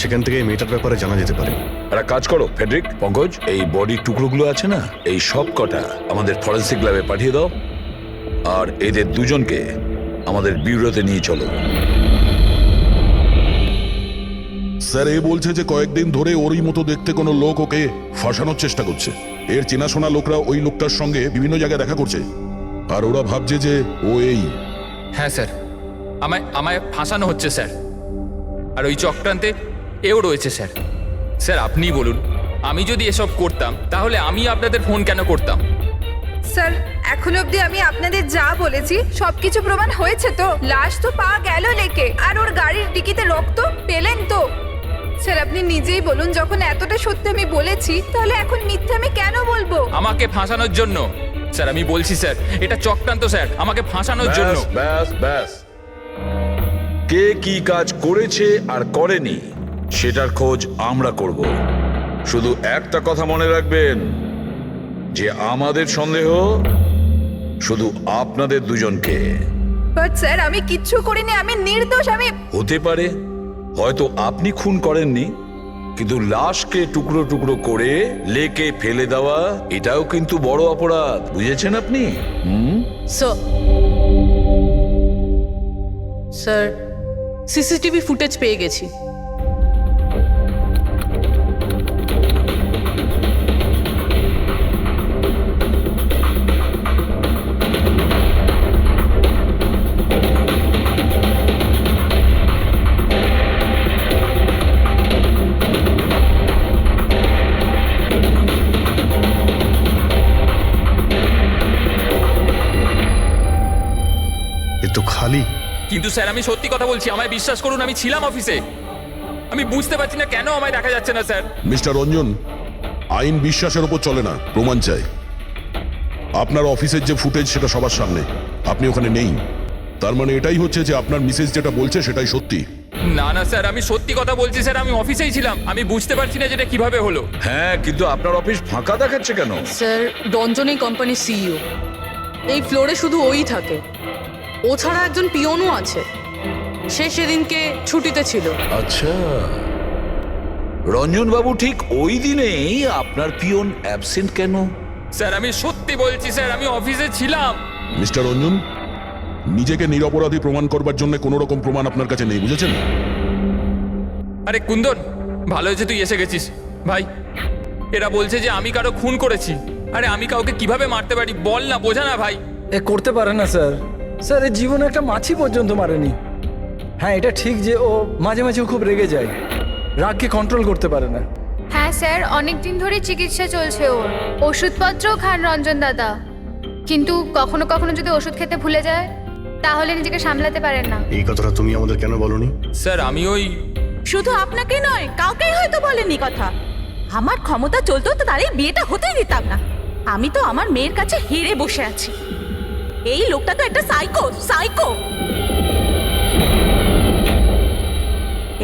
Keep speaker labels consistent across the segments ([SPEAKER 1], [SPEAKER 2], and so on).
[SPEAKER 1] সেখান থেকে এই মেয়েটার ব্যাপারে জানা যেতে পারে।
[SPEAKER 2] একটা কাজ করো ফেডরিক, পঙ্কজ, এই বডির টুকরোগুলো আছে না, এই সব কটা আমাদের ফরেন্সিক ল্যাবে পাঠিয়ে দাও, আর এদের দুজনকে আমাদের ব্যুরোতে নিয়ে চলো।
[SPEAKER 3] স্যার এ বলছে যে কয়েকদিন ধরে ওরই মতো দেখতে কোনো লোক ওকে ফাঁসানোর চেষ্টা করছে। এর চেনাশোনা লোকরা ওই লোকটার সঙ্গে বিভিন্ন জায়গায় দেখা করছে, আর ওরা ভাবছে যে ও এই।
[SPEAKER 4] হ্যাঁ স্যার, আমায় ফাঁসানো হচ্ছে স্যার, আর ওই চক্রান্তে এও রয়েছে স্যার। স্যার আপনিই বলুন, আমি যদি এসব করতাম তাহলে আমি আপনাদের ফোন কেন করতাম?
[SPEAKER 5] স্যার এখন অবধি আমি আপনাদের যা বলেছি সবকিছু প্রমাণ হয়েছে তো। লাশ তো পাওয়া গেল লেকে, আর ওর গাড়ির ডিকিতে রক্ত পেলেন তো। স্যার আপনি নিজেই বলুন, যখন এতটা সত্যি আমি বলেছি তাহলে এখন মিথ্যে আমি কেন বলবো?
[SPEAKER 4] আমাকে ফাঁসানোর জন্য স্যার, আমি বলছি স্যার এটা চক্রান্ত স্যার, আমাকে ফাঁসানোর জন্য।
[SPEAKER 2] ব্যাস ব্যাস, কে কি কাজ করেছে আর করেনি সেটার খোঁজ আমরা করব। শুধু একটা কথা মনে রাখবেন যে আমাদের সন্দেহ শুধু আপনাদের দুজনকে।
[SPEAKER 5] বাট স্যার আমি কিচ্ছু করিনি, আমি নির্দোষ। আমি
[SPEAKER 2] হতে পারে হয়তো আপনি খুন করেননি, কিন্তু লাশকে টুকরো টুকরো করে লেকে ফেলে দেওয়া এটাও কিন্তু বড় অপরাধ, বুঝেছেন আপনি?
[SPEAKER 6] স্যার সিসিটিভি ফুটেজ পেয়ে গেছি।
[SPEAKER 1] এ তো খালি।
[SPEAKER 4] কিন্তু স্যার আমি সত্যি কথা বলছি, আমায় বিশ্বাস করুন, আমি ছিলাম অফিসে। আমি বুঝতে পারছি না কেন আমায় দেখা যাচ্ছে না স্যার।
[SPEAKER 3] মিস্টার রঞ্জন, আইন বিশ্বাসের ওপর চলে না, প্রমাণ চাই। আপনার অফিসের যে ফুটেজ সেটা সবার সামনে, আপনি ওখানে নেই, তার মানে এটাই হচ্ছে যে আপনার মিসেস যেটা বলছে সেটাই সত্যি।
[SPEAKER 4] না না স্যার, আমি সত্যি কথা বলছি স্যার, আমি অফিসেই ছিলাম। আমি বুঝতে পারছি না যেটা কিভাবে হলো।
[SPEAKER 2] হ্যাঁ, কিন্তু আপনার অফিস ফাঁকা দেখাচ্ছে কেন?
[SPEAKER 6] স্যার রঞ্জন এই কোম্পানির সিইও, এই ফ্লোরে শুধু ওই থাকে। ও ছাড়া একজন পিয়নও আছে, সে সেদিনকে ছুটিতে ছিল।
[SPEAKER 2] আচ্ছা, রঞ্জন বাবু ঠিক ওই দিনেই আপনার পিয়ন অ্যাবসেন্ট কেন?
[SPEAKER 4] স্যার আমি সত্যি বলছি স্যার, আমি অফিসে ছিলাম।
[SPEAKER 3] মিস্টার রঞ্জন, নিজেকে নিরপরাধী প্রমাণ করবার জন্য কোনো রকম প্রমাণ আপনার কাছে নেই, বুঝেছেন?
[SPEAKER 4] আরে কুন্দন, ভালো হয়েছে তুই এসে গেছিস ভাই। এরা বলছে যে আমি কারো খুন করেছি। আরে আমি কাউকে কিভাবে মারতে পারি বল না, বোঝা না ভাই।
[SPEAKER 7] এ করতে পারে না স্যার। স্যার এর জীবনে একটা মাছি পর্যন্ত মারেনি। হ্যাঁ এটা ঠিক যে ও মাঝে মাঝে খুব রেগে যায়, রাগকে কন্ট্রোল করতে পারে না।
[SPEAKER 8] হ্যাঁ স্যার, অনেক দিন ধরে চিকিৎসা চলছে ওর। ওষুধপত্রও খান রঞ্জন দাদা, কিন্তু কখনো কখনো যদি ওষুধ খেতে ভুলে যায় তাহলে নিজেকে সামলাতে পারেন না।
[SPEAKER 1] এই কথাটা তুমি আমাদের কেন বলনি?
[SPEAKER 4] স্যার আমি ওই
[SPEAKER 9] শুধু আপনাকে নয়, কাউকেই হয়তো বলেনি কথা। আমার ক্ষমতা চলতো তো তার এই বিয়েটা হতেই দিতাম না। আমি তো আমার মেয়ের কাছে হেরে বসে আছি। এই লোকটা তো একটা সাইকো সাইকো।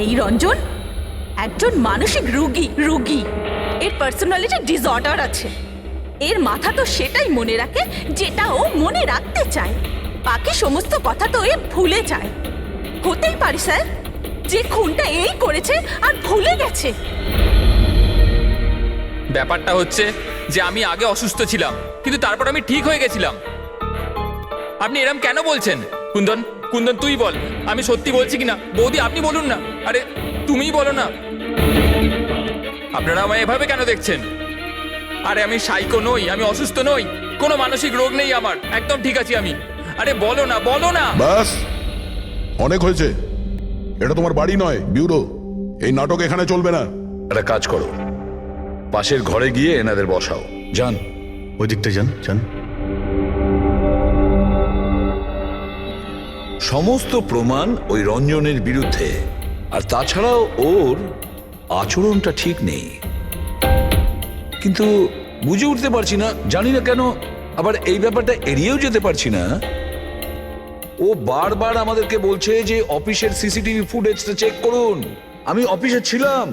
[SPEAKER 9] এই রঞ্জন একজন মানসিক রোগী। এর পার্সোনালিটি ডিসঅর্ডার আছে। এর মাথা তো সেটাই মনে রাখে যেটা ও মনে রাখতে চায়, বাকি সমস্ত কথা তো এ ভুলে যায়। হতেই পারে স্যার যে খুনটা এই করেছে আর ভুলে গেছে।
[SPEAKER 4] ব্যাপারটা হচ্ছে যে আমি আগে অসুস্থ ছিলাম, কিন্তু তারপর আমি ঠিক হয়ে গেছিলাম। আপনি এরম কেন বলছেন? কুন্দন কুন্দন তুই বল, আমি সত্যি বলছি কিনা। বৌদি আপনি বলুন না। আরে তুমিই বলো না। আপনারা আমায় এভাবে কেন দেখছেন? আরে আমি সাইকো নই, আমি অসুস্থ নই, কোনো মানসিক রোগ নেই আমার, একদম ঠিক আছি আমি। আরে বলো না বলো না।
[SPEAKER 3] বাস, অনেক হয়েছে। এটা তোমার বাড়ি নয়, ব্যুরো। এই নাটক এখানে চলবে না।
[SPEAKER 2] একটা কাজ করো, পাশের ঘরে গিয়ে এনাদের বসাও। যান
[SPEAKER 1] ওই দিকটা যান যান।
[SPEAKER 2] সমস্ত প্রমাণ ওই রঞ্জনের বিরুদ্ধে, আর তাছাড়াও ওর আচরণটা ঠিক নেই। কিন্তু বুঝে উঠতে পারছি না, জানি না কেন, আবার এই ব্যাপারটা এড়িয়েও যেতে পারছি না। ও বারবার আমাদেরকে বলছে যে অফিসের সিসিটিভি ফুটেজটা চেক করুন। আমি অফিসে ছিলাম,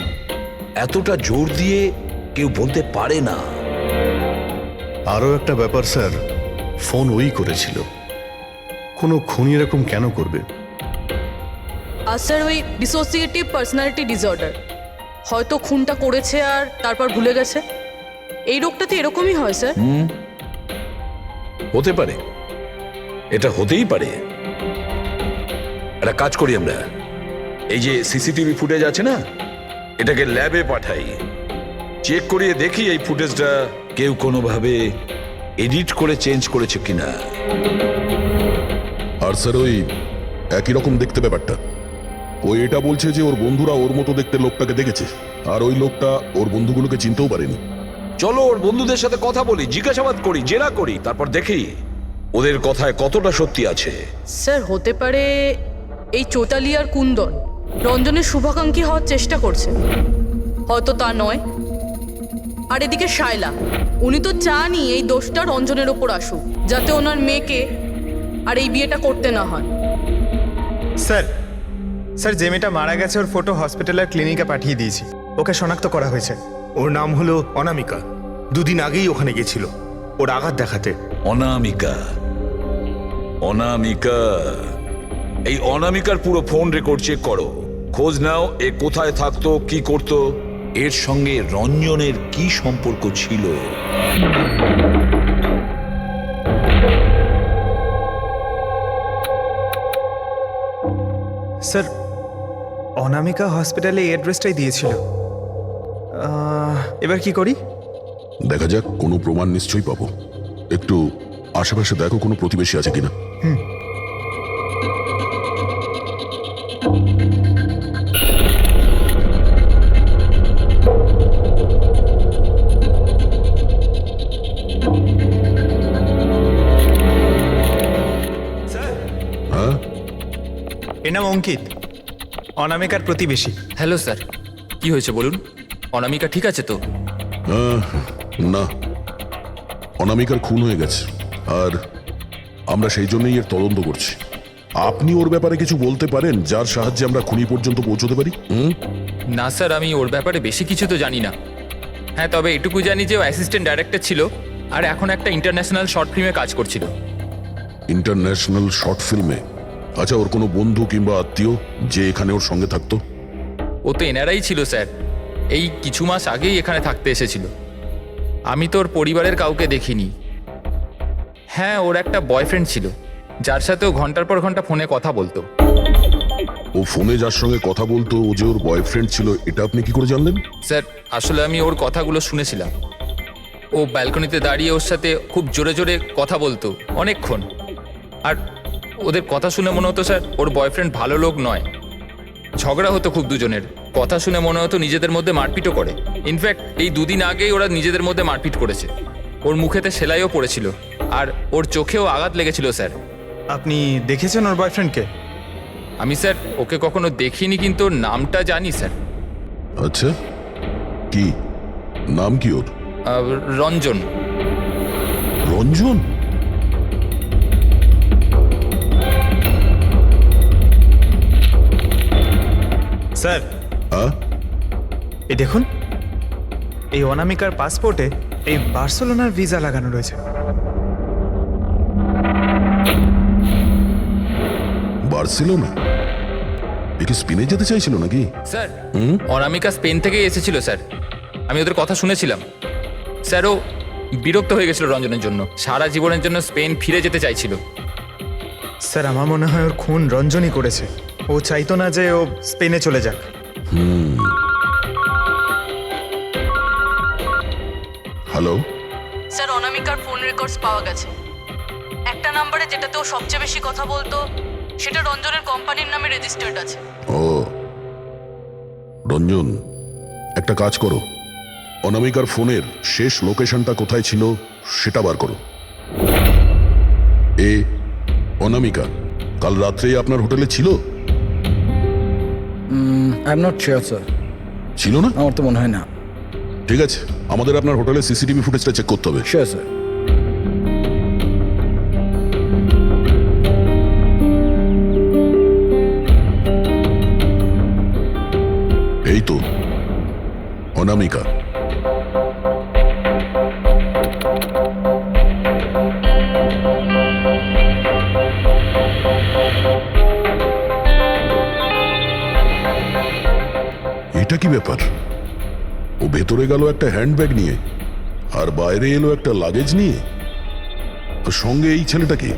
[SPEAKER 2] এতটা জোর দিয়ে কেউ বলতে পারে না।
[SPEAKER 1] আরও একটা ব্যাপার স্যার, ফোন ওই করেছিল। কোনো খুনি এরকম কেন করবে?
[SPEAKER 6] আর স্যার ওই ডিসোসিয়েটিভ পার্সোনালিটি ডিসঅর্ডার, হয়তো খুনটা করেছে আর তারপর ভুলে গেছে। এই রোগটাতে এরকমই হয় স্যার।
[SPEAKER 2] হতে পারে, এটা হতেই পারে। একটা কাজ করি আমরা, এই যে সিসিটিভি ফুটেজ আছে না, এটাকে ল্যাবে পাঠাই, চেক করিয়ে দেখি এই ফুটেজটা কেউ কোনোভাবে এডিট করে চেঞ্জ করেছে কিনা।
[SPEAKER 3] আর স্যার ওই একই রকম দেখতে ব্যাপারটা। ও এটা বলছে যে ওর বন্ধুরা ওর মতো দেখতে লোকটাকে দেখেছে, আর ওই লোকটা ওর বন্ধুগুলোকে চিনতেও পারেনি।
[SPEAKER 2] চলো ওর বন্ধুদের সাথে কথা বলি, জিজ্ঞাসাবাদ করি, জেরা করি, তারপর দেখি ওদের কথায় কতটা সত্যি আছে।
[SPEAKER 6] স্যার হতে পারে এই চৈতালি আর কুন্দন রঞ্জনের শুভাকাঙ্ক্ষী হওয়ার চেষ্টা করছে, হয়তো তা নয়। আর এদিকে শায়লা, উনি তো চানই এই দোষটা রঞ্জনের ওপর আসুক, যাতে ওনার মেয়েকে আর এই বিয়েটা করতে না হয়।
[SPEAKER 10] স্যার স্যার যে মেয়েটা মারা গেছে ওর ফটো হসপিটালের ক্লিনিকে পাঠিয়ে দিয়েছি, ওকে শনাক্ত করা হয়েছে।
[SPEAKER 11] ওর নাম হলো অনামিকা। দুদিন আগেই ওখানে গেছিল ওর আঘাত দেখাতে।
[SPEAKER 2] অনামিকা, অনামিকা, এই অনামিকার পুরো ফোন রেকর্ড চেক করো, খোঁজ নাও এ কোথায় থাকতো, কি করতো, এর সঙ্গে রঞ্জনের কি সম্পর্ক ছিল।
[SPEAKER 10] স্যার অনামিকা হসপিটালে এই অ্যাড্রেসটাই দিয়েছিল। এবার কি করি?
[SPEAKER 3] দেখা যাক, কোনো প্রমাণ নিশ্চয়ই পাবো। একটু আশেপাশে দেখো কোনো প্রতিবেশী আছে কিনা।
[SPEAKER 10] স্যার
[SPEAKER 3] হ্যাঁ,
[SPEAKER 10] এর নাম অঙ্কিত, অনামিকার প্রতিবেশী।
[SPEAKER 4] হ্যালো স্যার, কি হয়েছে বলুন? অনামিকা ঠিক আছে তো?
[SPEAKER 3] না, অনামিকার খুন হয়ে গেছে, আর আমরা সেই জন্যই এর তদন্ত করছি। আপনি ওর ব্যাপারে কিছু বলতে পারেন যার সাহায্যে আমরা খুনি পর্যন্ত পৌঁছতে পারি?
[SPEAKER 4] না স্যার, আমি ওর ব্যাপারে বেশি কিছু তো জানি না। হ্যাঁ, তবে এটুকু জানি যে ও অ্যাসিস্ট্যান্ট ডাইরেক্টর ছিল আর এখন একটা ইন্টারন্যাশনাল শর্ট ফিল্মে কাজ করছিল।
[SPEAKER 3] ইন্টারন্যাশনাল শর্ট ফিল্মে? আচ্ছা, ওর কোনো বন্ধু কিংবা আত্মীয় যে এখানে ওর সঙ্গে থাকতো?
[SPEAKER 4] ও তো এনারাই ছিল স্যার, এই কিছু মাস আগেই এখানে থাকতে এসেছিল। আমি তো ওর পরিবারের কাউকে দেখিনি। হ্যাঁ, ওর একটা বয়ফ্রেন্ড ছিল যার সাথে ও ঘন্টার পর ঘন্টা ফোনে কথা বলতো।
[SPEAKER 3] ও ফোনে যার সঙ্গে কথা বলতো ও যে ওর বয়ফ্রেন্ড ছিল, এটা আপনি কি করে জানলেন?
[SPEAKER 4] স্যার আসলে আমি ওর কথাগুলো শুনেছিলাম। ও ব্যালকনিতে দাঁড়িয়ে ওর সাথে খুব জোরে জোরে কথা বলতো অনেকক্ষণ। আর ওদের কথা শুনে মনে হতো স্যার ওর বয়ফ্রেন্ড ভালো লোক নয়। ঝগড়া হতো খুব দুজনের, কথা শুনে মনে হতো নিজেদের মধ্যে মারপিটও করে। ইনফ্যাক্ট এই দুদিন আগেই ওরা নিজেদের মধ্যে মারপিট করেছে। ওর মুখেতে সেলাইও পড়েছিল আর ওর চোখেও আঘাত লেগেছিল স্যার।
[SPEAKER 10] আপনি দেখেছেন ওর বয়ফ্রেন্ডকে?
[SPEAKER 4] আমি স্যার ওকে কখনো দেখিনি, কিন্তু ওর নামটা জানি স্যার।
[SPEAKER 3] আচ্ছা, কি নাম কি ওর?
[SPEAKER 4] রঞ্জন।
[SPEAKER 3] রঞ্জন?
[SPEAKER 10] স্যার
[SPEAKER 3] হ্যাঁ,
[SPEAKER 10] এই দেখুন, এই অনামিকার পাসপোর্টে এই বার্সেলোনার ভিসা লাগানো রয়েছে।
[SPEAKER 3] বার্সেলোনা? এ কি স্পেনে যেতে চাইছিল নাকি?
[SPEAKER 4] স্যার অনামিকা স্পেন থেকেই এসেছিল স্যার, আমি ওদের কথা শুনেছিলাম। স্যার ও বিরক্ত হয়ে গেছিল রঞ্জনের জন্য, সারা জীবনের জন্য স্পেন ফিরে যেতে চাইছিল।
[SPEAKER 10] স্যার আমার মনে হয় ওর খুন রঞ্জনই করেছে। ও চাইতো না যে ও স্পেনে চলে যাক।
[SPEAKER 3] হ্যালো
[SPEAKER 6] স্যার অনামিকার ফোন রেকর্ডস পাওয়া গেছে। একটা নাম্বারে যেটাতে ও সবচেয়ে বেশি কথা বলতো সেটা রঞ্জনের কোম্পানির নামে রেজিস্টার্ড আছে।
[SPEAKER 3] ও রঞ্জন, একটা কাজ করো, অনামিকার ফোনের শেষ লোকেশনটা কোথায় ছিল সেটা বার করো। অনামিকা কাল রাত্রেই আপনার হোটেলে ছিল?
[SPEAKER 7] I am not sure sir.
[SPEAKER 3] ছিল না?
[SPEAKER 7] আমার তো মনে হয় না।
[SPEAKER 3] ঠিক আছে, আমাদের আপনার হোটেলের সিসিটিভি ফুটেজটা চেক করতে হবে।
[SPEAKER 7] Sure sir.
[SPEAKER 3] এই তো অনামিকা। এটা কি ব্যাপার? ও ভেতরে গেল একটা হ্যান্ডব্যাগ নিয়ে, আর বাইরে এলো একটা লাগেজ নিয়ে। তো সঙ্গে এই ছেলেটাকে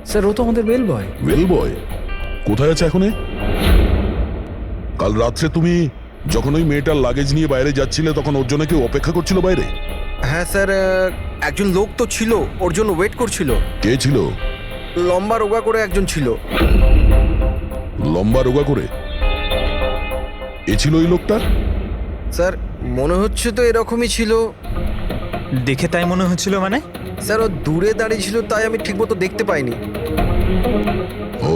[SPEAKER 7] স্যার ও তো আমাদের বেল বয়।
[SPEAKER 3] ওয়েল বয় কোথায় আছে এখন? কাল রাত্রে তুমি যখন ওই মেয়েটার লাগেজ নিয়ে বাইরে যাচ্ছিলে তখন ওর জন্য কেউ অপেক্ষা করছিল বাইরে?
[SPEAKER 12] হ্যাঁ স্যার, একজন লোক তো ছিল, ওর জন্য ওয়েট করছিল।
[SPEAKER 3] কে ছিল?
[SPEAKER 12] লম্বা রোগা করে একজন ছিল।
[SPEAKER 3] লম্বা রোগা করে? এ ছিল ওই লোকটা?
[SPEAKER 12] স্যার মনে হচ্ছে তো এরকমই ছিল।
[SPEAKER 10] দেখে তাই মনে হচ্ছিল মানে?
[SPEAKER 12] স্যার ও দূরে দাঁড়িয়ে ছিল, তাই আমি ঠিকমতো দেখতে পাইনি।
[SPEAKER 3] ও,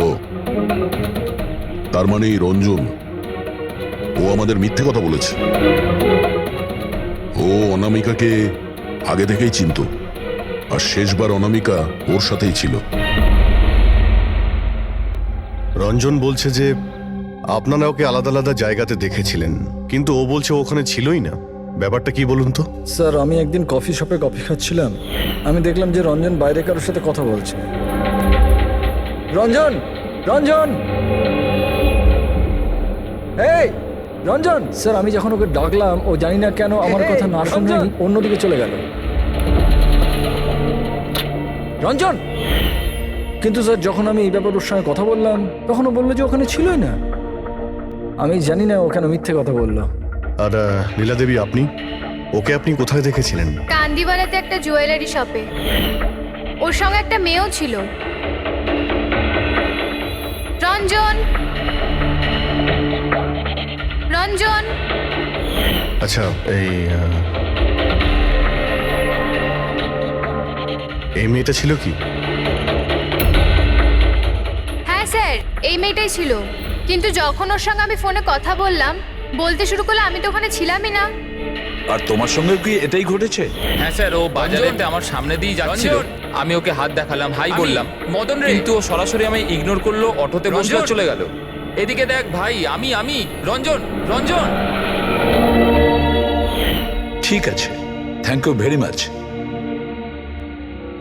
[SPEAKER 3] তার মানে এই রঞ্জন, ও আমাদের মিথ্যে কথা বলেছে। ও অনামিকাকে আগে থেকেই চিনতো, আর শেষবার অনামিকা ওর সাথেই ছিল।
[SPEAKER 1] রঞ্জন বলছে যে আপনারা ওকে আলাদা আলাদা জায়গাতে দেখেছিলেন, কিন্তু ও বলছে ও ওখানে ছিলই না। ব্যাপারটা কি বলুন তো?
[SPEAKER 7] স্যার আমি একদিন কফি শপে কফি খাচ্ছিলাম, আমি দেখলাম যে রঞ্জন বাইরে কারোর সাথে কথা বলছে। রঞ্জন, রঞ্জন, এই রঞ্জন! স্যার আমি যখন ওকে ডাকলাম ও জানি না কেন আমার কথা না শুনে অন্যদিকে চলে গেল। রঞ্জন! কিন্তু স্যার যখন আমি এই ব্যাপারে ওর সঙ্গে কথা বললাম তখন ও বললো যে ওখানে ছিলই না। আমি জানি না ও কেন মিথ্যে কথা বললো।
[SPEAKER 1] আর লীলা দেবী, ওকে আপনি কোথায় দেখেছিলেন?
[SPEAKER 8] কান্দিওয়ালাতে একটা জুয়েলারি শপে। ওর সঙ্গে একটা মেয়েও ছিল। রঞ্জন, রঞ্জন!
[SPEAKER 1] আচ্ছা, এই মেয়েটা ছিল কি?
[SPEAKER 8] হ্যাঁ স্যার, এই মেয়েটাই ছিল। কিন্তু যখন ওর সঙ্গে আমি ফোনে কথা বললাম, বলতে শুরু করলে আমি তো ওখানে ছিলামই না।
[SPEAKER 2] আর তোমার সঙ্গে কি এটাই ঘটেছে?
[SPEAKER 4] হ্যাঁ স্যার, ও বাজারেতে আমার সামনে দিয়ে যাচ্ছিল। আমি ওকে হাত দেখালাম, হাই বললাম, মদন রে, কিন্তু ও সরাসরি আমি ইগনোর করলো, অটোতে বসলো, রঞ্জন! চলে গেল। এদিকে দেখ ভাই, আমি রঞ্জন, রঞ্জন!
[SPEAKER 2] ঠিক আছে, thank you very much.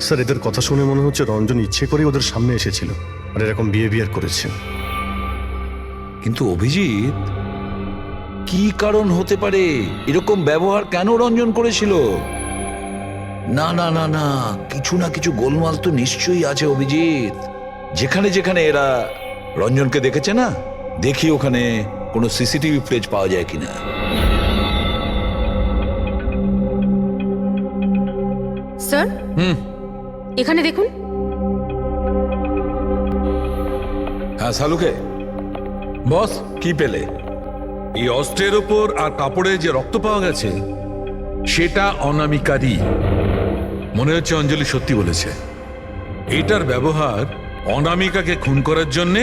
[SPEAKER 1] Sir এদের কথা শুনে মনে হচ্ছে রঞ্জন ইচ্ছে করে ওদের সামনে এসেছিল আর এরকম বিহেভিয়ার করেছে।
[SPEAKER 2] কিন্তু অভিজিৎ, কি কারণ হতে পারে? এরকম ব্যবহার কেন রঞ্জন করেছিল? না না না না, কিছু না কিছু গোলমাল তো নিশ্চয়ই আছে অভিজিৎ। যেখানে যেখানে এরা রঞ্জনকে দেখেছে না, দেখি ওখানে কোনো সিসিটিভি ফুটেজ পাওয়া যায় কিনা।
[SPEAKER 6] স্যার এখানে দেখুন।
[SPEAKER 2] হ্যাঁ সালুকে,
[SPEAKER 13] বস,
[SPEAKER 2] কি পেলে?
[SPEAKER 13] এই অস্ত্রের ওপর আর কাপড়ে যে রক্ত পাওয়া গেছে সেটা অনামিকারই। মনে হচ্ছে অঞ্জলি সত্যি বলেছে। এটার ব্যবহার অনামিকাকে খুন করার জন্য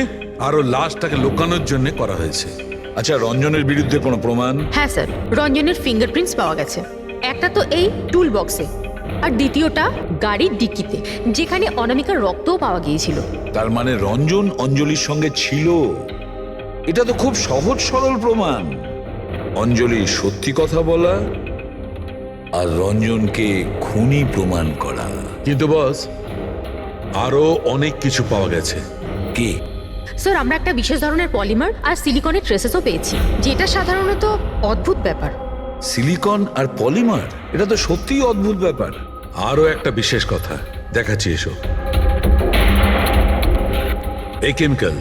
[SPEAKER 13] আর ওর লাশটাকে লুকানোর জন্য করা হয়েছে।
[SPEAKER 2] আচ্ছা, রঞ্জনের বিরুদ্ধে কোনো প্রমাণ?
[SPEAKER 6] হ্যাঁ স্যার, রঞ্জনের ফিঙ্গারপ্রিন্টস পাওয়া গেছে। একটা তো এই টুল বক্সে, আর দ্বিতীয়টা গাড়ির ডিক্কিতে, যেখানে অনামিকার রক্তও পাওয়া গিয়েছিল।
[SPEAKER 2] তার মানে রঞ্জন অঞ্জলির সঙ্গে ছিল। এটা তো খুব সহজ সরল প্রমাণ। অঞ্জলি সত্যি কথা বলা আর রঞ্জনকে খুনি প্রমাণ করা।
[SPEAKER 13] কিন্তু বস, আরো অনেক কিছু পাওয়া গেছে।
[SPEAKER 2] কি?
[SPEAKER 6] স্যার আমরা একটা বিশেষ ধরনের পলিমার আর সিলিকনের ট্রেসেসও পেয়েছি, যেটা সাধারণত অদ্ভুত ব্যাপার।
[SPEAKER 2] সিলিকন আর পলিমার, এটা তো সত্যিই অদ্ভুত ব্যাপার।
[SPEAKER 13] আরো একটা বিশেষ কথা দেখাচ্ছি, এসো। এই কেমিক্যাল,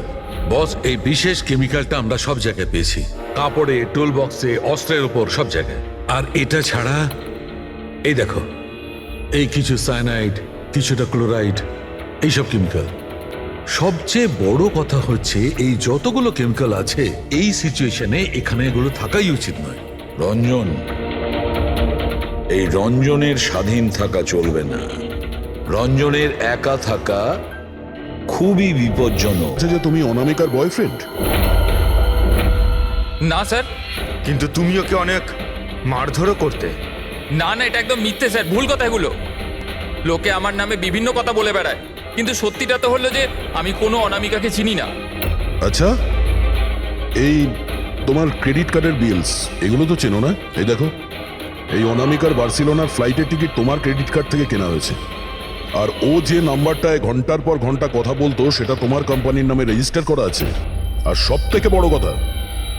[SPEAKER 13] বস, এই বিশেষ কেমিক্যালটা আমরা সব জায়গায় পেয়েছি। কাপড়ে, টুল বক্সে, অস্ত্রের উপর, সব জায়গায়। আর এটা ছাড়া এই দেখো, এই কিছু সায়ানাইড, কিছুটা ক্লোরাইড, এইসব কেমিক্যাল। সবচেয়ে বড় কথা হচ্ছে এই যতগুলো কেমিক্যাল আছে এই সিচুয়েশনে এখানে এগুলো থাকাই উচিত নয়।
[SPEAKER 2] রঞ্জন, এই রঞ্জনের স্বাধীন থাকা চলবে না। রঞ্জনের একা থাকা খুবই বিপজ্জনক।
[SPEAKER 3] আচ্ছা, যে তুমি অনামিকার বয়ফ্রেন্ড?
[SPEAKER 4] না স্যার।
[SPEAKER 10] কিন্তু তুমি ওকে অনেক মারধরও করতে।
[SPEAKER 4] না না, এটা একদম মিথ্যে স্যার, ভুল কথা এগুলো। লোকে আমার নামে বিভিন্ন কথা বলে বেড়ায়, কিন্তু সত্যিটা তো হলো যে আমি কোনো অনামিকাকে চিনি না।
[SPEAKER 3] আচ্ছা, এই তোমার ক্রেডিট কার্ডের বিলস এগুলো তো চেনো না? এই দেখো, এই অনামিকার বার্সেলোনার ফ্লাইটের টিকিট তোমার ক্রেডিট কার্ড থেকে কেনা হয়েছে। আর ও যে নাম্বারটায় ঘন্টার পর ঘন্টা কথা বলতো সেটা তোমার কোম্পানির নামে রেজিস্টার করা আছে। আর সব থেকে বড় কথা,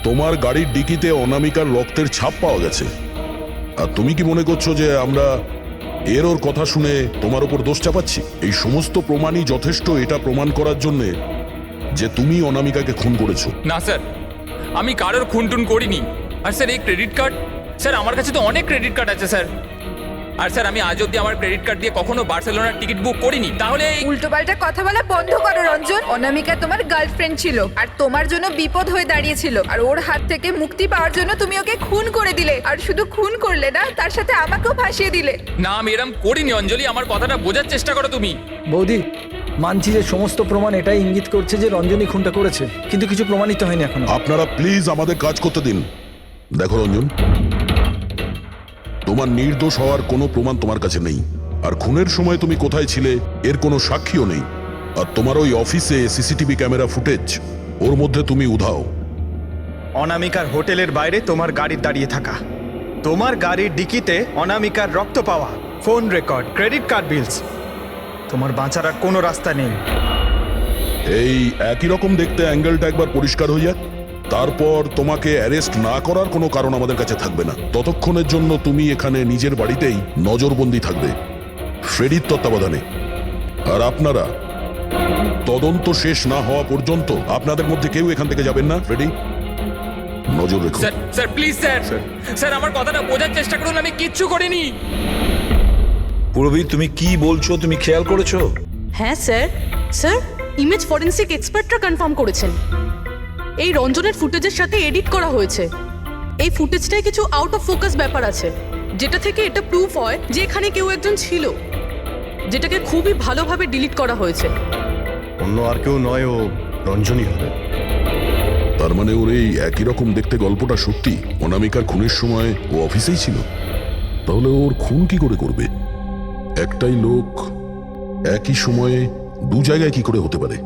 [SPEAKER 3] তোমার গাড়ির ডিকিতে অনামিকার রক্তের ছাপ পাওয়া গেছে। আর তুমি কি মনে করছো যে আমরা এর ওর কথা শুনে তোমার উপর দোষ চাপাচ্ছি? এই সমস্ত প্রমাণই যথেষ্ট এটা প্রমাণ করার জন্য যে তুমি অনামিকাকে খুন করেছো।
[SPEAKER 4] না স্যার, আমি কারোর খুনটুন করিনি। আর স্যার এই ক্রেডিট কার্ড, স্যার আমার কাছে তো অনেক ক্রেডিট কার্ড আছে স্যার। আর স্যার আমি আজ অব্দি আমার ক্রেডিট কার্ড দিয়ে কখনো বার্সেলোনার টিকিট বুক করিনি। তাহলে
[SPEAKER 5] উল্টোপাল্টা কথা বলা বন্ধ করো রঞ্জন। অনামিকা তোমার গার্লফ্রেন্ড ছিল আর তোমার জন্য বিপদ হয়ে দাঁড়িয়েছিল, আর ওর হাত থেকে মুক্তি পাওয়ার জন্য তুমি ওকে খুন করে দিলে। আর শুধু খুন করলে না, তার সাথে আমাকেও ফাঁসিয়ে দিলে।
[SPEAKER 4] না, আমি এরম করিনি অঞ্জলি, আমার কথাটা বোঝার চেষ্টা করো তুমি।
[SPEAKER 7] বৌদি, মানছি যে সমস্ত প্রমাণ এটাই ইঙ্গিত করছে যে রঞ্জনই খুনটা করেছে, কিন্তু কিছু প্রমাণিত হয়নি এখনো।
[SPEAKER 3] আপনারা প্লিজ আমাদের কাজ করতে দিন। দেখো রঞ্জন, তোমার নির্দোষ হওয়ার কোনো প্রমাণ তোমার কাছে নেই, আর খুনের সময় তুমি কোথায় ছিলে এর কোনো সাক্ষীও নেই। আর তোমার ওই অফিসে সিসিটিভি ক্যামেরা ফুটেজ, ওর মধ্যে তুমি উধাও।
[SPEAKER 10] অনামিকার হোটেলের বাইরে তোমার গাড়ির দাঁড়িয়ে থাকা, তোমার গাড়ির ডিকিতে অনামিকার রক্ত পাওয়া, ফোন রেকর্ড, ক্রেডিট কার্ড বিলস, তোমার বাঁচার আর কোনো রাস্তা নেই।
[SPEAKER 3] এই একই রকম দেখতে অ্যাঙ্গেলটা একবার পরিষ্কার হয়ে যাক, তারপর তোমাকে অ্যারেস্ট না করার কোনো কারণ আমাদের কাছে থাকবে না। ততক্ষণের জন্য তুমি এখানে নিজের বাড়িতেই নজরবন্দি থাকবে, ফ্রেডির তত্ত্বাবধানে। আর আপনারা তদন্ত শেষ না হওয়া পর্যন্ত আপনাদের মধ্যে কেউ এখান থেকে যাবেন না। ফ্রেডি, নজর রেখো।
[SPEAKER 4] Sir sir please sir, sir আমার কথাটা বোঝার চেষ্টা করুন, আমি কিচ্ছু করিনি।
[SPEAKER 2] পূরবী, তুমি কি বলছো তুমি খেয়াল করেছো?
[SPEAKER 6] হ্যাঁ স্যার, স্যার ইমেজ ফরেন্সিক এক্সপার্টরা কনফার্ম করেছেন এই রঞ্জনের ফুটেজের সাথে এডিট করা হয়েছে। এই ফুটেজটায় কিছু আউট অফ ফোকাস ব্যাপার আছে, যেটা থেকে এটা প্রুফ হয় যে এখানে কেউ একজন ছিল, যেটাকে খুবই ভালোভাবে ডিলিট করা হয়েছে।
[SPEAKER 1] অন্য আর কেউ নয়, ও রঞ্জনই হবে।
[SPEAKER 3] তার মানে ওর এই একই রকম দেখতে গল্পটা সত্যি? অনামিকার খুনের সময় ও অফিসেই ছিল, তাহলে ওর খুন কি করে করবে? একটাই লোক একই সময়ে দু জায়গায় কি করে হতে পারে?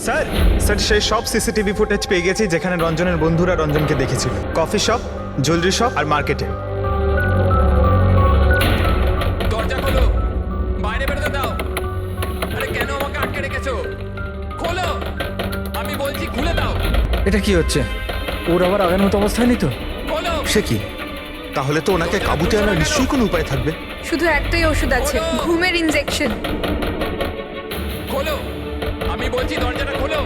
[SPEAKER 10] স্যার স্যার সেই সব সিসিটিভি ফুটেজ পেয়ে গেছি যেখানে রঞ্জনের বন্ধুরা রঞ্জনকে দেখেছিল, কফি শপ, জুয়েলারি শপ আর মার্কেটে।
[SPEAKER 4] দরজা খোলো, বাইরে বেরোতে দাও। আরে কেন আমাকে আটকে রেখেছো? খোলো, আমি বলছি খুলে দাও।
[SPEAKER 7] এটা কি হচ্ছে? ওর আবার আগের মতো অবস্থায় নেই তো?
[SPEAKER 4] খোলো।
[SPEAKER 11] সে কি? তাহলে তো ওনাকে কাবুতে আনার নিশ্চয়ই কোনো উপায় থাকবে।
[SPEAKER 5] শুধু একটাই ওষুধ আছে, ঘুমের ইনজেকশন।
[SPEAKER 4] খোলো, আমি বলছি দরজাটা খোলো।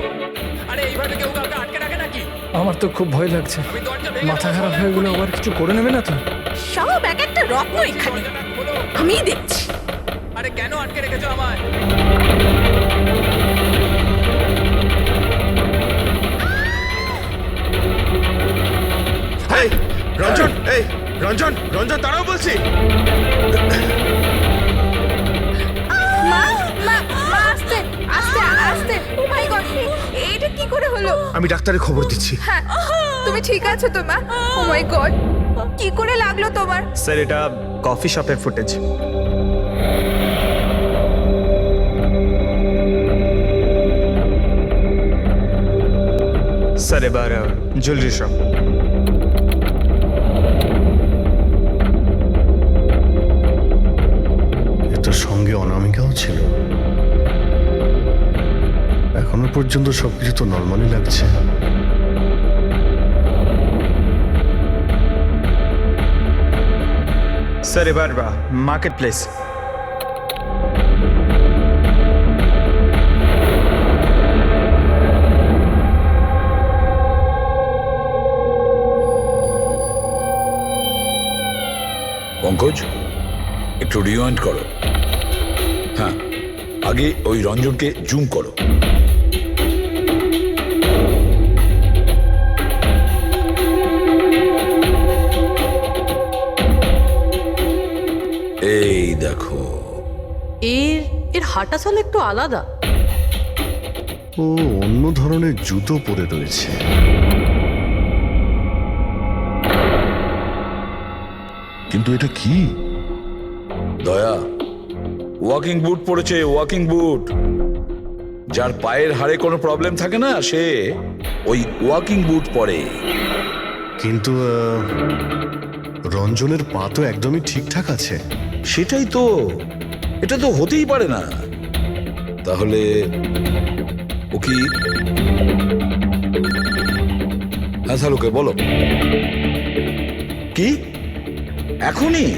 [SPEAKER 4] আরে এইভাবে কেউ কাউকে আটকে রাখে নাকি?
[SPEAKER 7] আমার তো খুব ভয় লাগছে,
[SPEAKER 4] আমি দরজা ভেঙে
[SPEAKER 7] মাথা
[SPEAKER 4] দেবো।
[SPEAKER 7] খারাপ হয়ে গেলে আবার কিছু করে নেবে না তো?
[SPEAKER 9] সব এক একটা রত্ন এখানে,
[SPEAKER 4] দরজাটা খোলো।
[SPEAKER 9] আমি দেখছি।
[SPEAKER 4] আরে কেন আটকে রেখেছো আমায়?
[SPEAKER 11] এই রঞ্জন, এই রঞ্জন, রঞ্জন দাঁড়াও বলছি।
[SPEAKER 5] মা মা মা, আস্তে আস্তে আস্তে। ও মাই গড, এইটা কি করে হলো?
[SPEAKER 11] আমি ডাক্তারের খবর দিচ্ছি।
[SPEAKER 5] হ্যাঁ, তুমি ঠিক আছো তো মা? ও মাই গড, কি করে লাগলো তোমার?
[SPEAKER 10] স্যার এটা কফি শপের ফুটেজ। স্যার এবার জুয়েলারি শপ।
[SPEAKER 1] এটার সঙ্গে অনামিকাও ছিল। এখনো পর্যন্ত সবকিছু তো নর্মালি লাগছে।
[SPEAKER 10] স্যার এবার মার্কেট প্লেস।
[SPEAKER 2] পঙ্কজ, একটু রিওয়াইন্ড করো। হ্যাঁ, আগে ওই রঞ্জনকে জুম করো। এই দেখো,
[SPEAKER 6] এর হাঁটা চলা একটু আলাদা।
[SPEAKER 1] ও অন্য ধরনের জুতো পরে রয়েছে।
[SPEAKER 3] কিন্তু এটা কি?
[SPEAKER 2] দয়া ওয়াকিং বুট পরেছে, ওয়াকিং বুট। যার পায়ের হাড়ে কোনো প্রবলেম থাকে না, সে ওই ওয়াকিং বুট পরে।
[SPEAKER 1] কিন্তু রঞ্জনের পা তো একদমই ঠিকঠাক আছে।
[SPEAKER 2] সেটাই তো, এটা তো হতেই পারে না। তাহলে ও কি? হ্যাঁ শালুকে বলো, কি এখনই?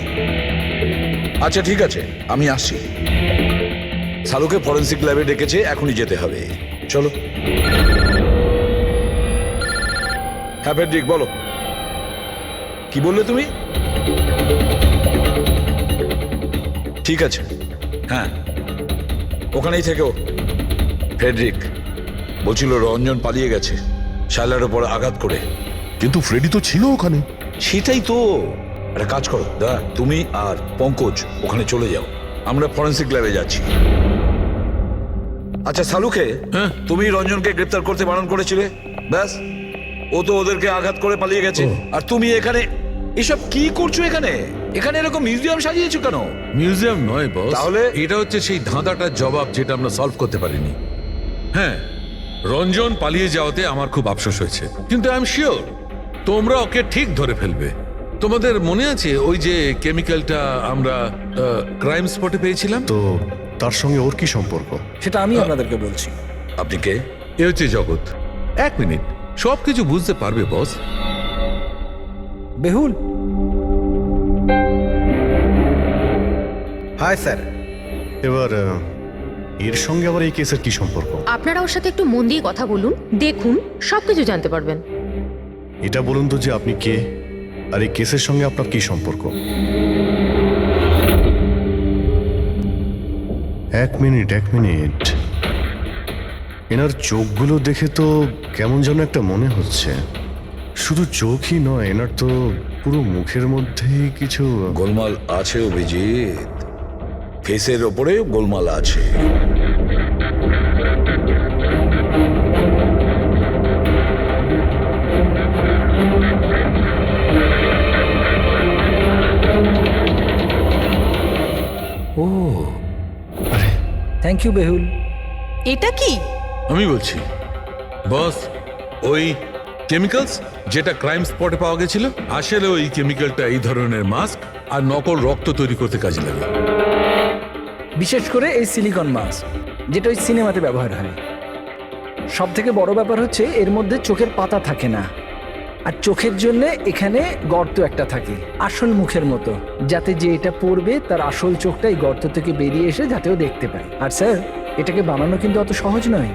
[SPEAKER 2] আচ্ছা ঠিক আছে, আমি আসছি। শালুকে ফরেন্সিক ল্যাবে ডেকেছে, এখনই যেতে হবে। চলো। হ্যাঁ ফেডরিক, বলো কি বললে তুমি? ঠিক আছে, হ্যাঁ ওখানেই থেকেও। ফেডরিক বলছিল রঞ্জন পালিয়ে গেছে শায়লার উপর আঘাত করে।
[SPEAKER 3] কিন্তু ফ্রেডি তো ছিল ওখানে।
[SPEAKER 2] সেটাই তো। একটা কাজ করো দা, তুমি আর পঙ্কজ ওখানে চলে যাও, আমরা ফরেন্সিক ল্যাবে যাচ্ছি। আচ্ছা শালুকে, তুমি রঞ্জনকে গ্রেপ্তার করতে বারণ করেছিলে, ব্যাস ও তো ওদেরকে আঘাত করে পালিয়ে গেছে। আর তুমি এখানে এসব কি করছো? এখানে এখানে এরকম মিউজিয়াম সাজিয়েছো কেন?
[SPEAKER 13] মিউজিয়াম নয় বস,
[SPEAKER 2] তাহলে?
[SPEAKER 13] এটা হচ্ছে সেই ধাঁধাটার জবাব যেটা আমরা সলভ করতে পারিনি। হ্যাঁ, রঞ্জন পালিয়ে যাওয়াতে আমার খুব আফসোস হয়েছে, কিন্তু আই এম শিওর তোমরা ওকে ঠিক ধরে ফেলবে। তোমাদের মনে আছে ওই যে কেমিক্যালটা আমরা ক্রাইম স্পটে পেয়েছিলাম?
[SPEAKER 1] তো তার সঙ্গে ওর কি সম্পর্ক?
[SPEAKER 7] সেটা আমি আপনাদেরকে বলছি।
[SPEAKER 2] আপনি কে?
[SPEAKER 13] এ হচ্ছে জগৎ। এক মিনিট, সব কিছু বুঝতে পারবে বস।
[SPEAKER 7] বেহুল,
[SPEAKER 12] হাই স্যার।
[SPEAKER 1] এবার এর সঙ্গে আবার এই কেসের কি সম্পর্ক?
[SPEAKER 14] আপনারা ওর সাথে একটু মন দিয়ে কথা বলুন, দেখুন সবকিছু জানতে পারবেন।
[SPEAKER 1] এটা বলুন তো যে আপনি কে, আর এই কেসের সঙ্গে আপনার কি সম্পর্ক? এক মিনিট। এনার চোখগুলো দেখে তো কেমন যেন একটা মনে হচ্ছে। শুধু চোখই নয়, এনার তো পুরো মুখের মধ্যেই কিছু
[SPEAKER 2] গোলমাল আছে অভিজিৎ, ফেসের ওপরে গোলমাল আছে।
[SPEAKER 7] ও থ্যাংক ইউ বেহুল।
[SPEAKER 6] এটা কি?
[SPEAKER 13] আমি বলছি বস, ওই কেমিক্যালস যেটা ক্রাইম স্পটে পাওয়া গেছিল, আসলে ওই কেমিক্যালটা এই ধরনের মাস্ক আর নকল রক্ত তৈরি করতে কাজে লাগে।
[SPEAKER 7] বিশেষ করে এই সিলিকন মাস্ক, যেটা ওই সিনেমাতে ব্যবহার হয়। সব থেকে বড় ব্যাপার হচ্ছে এর মধ্যে চোখের পাতা থাকে না, আর চোখের জন্য এখানে গর্ত একটা থাকে আসল মুখের মতো, যাতে যে এটা পড়বে তার আসল চোখটা এই গর্ত থেকে বেরিয়ে এসে যাতেও দেখতে পায়। আর স্যার, এটাকে বানানো কিন্তু অত সহজ নয়।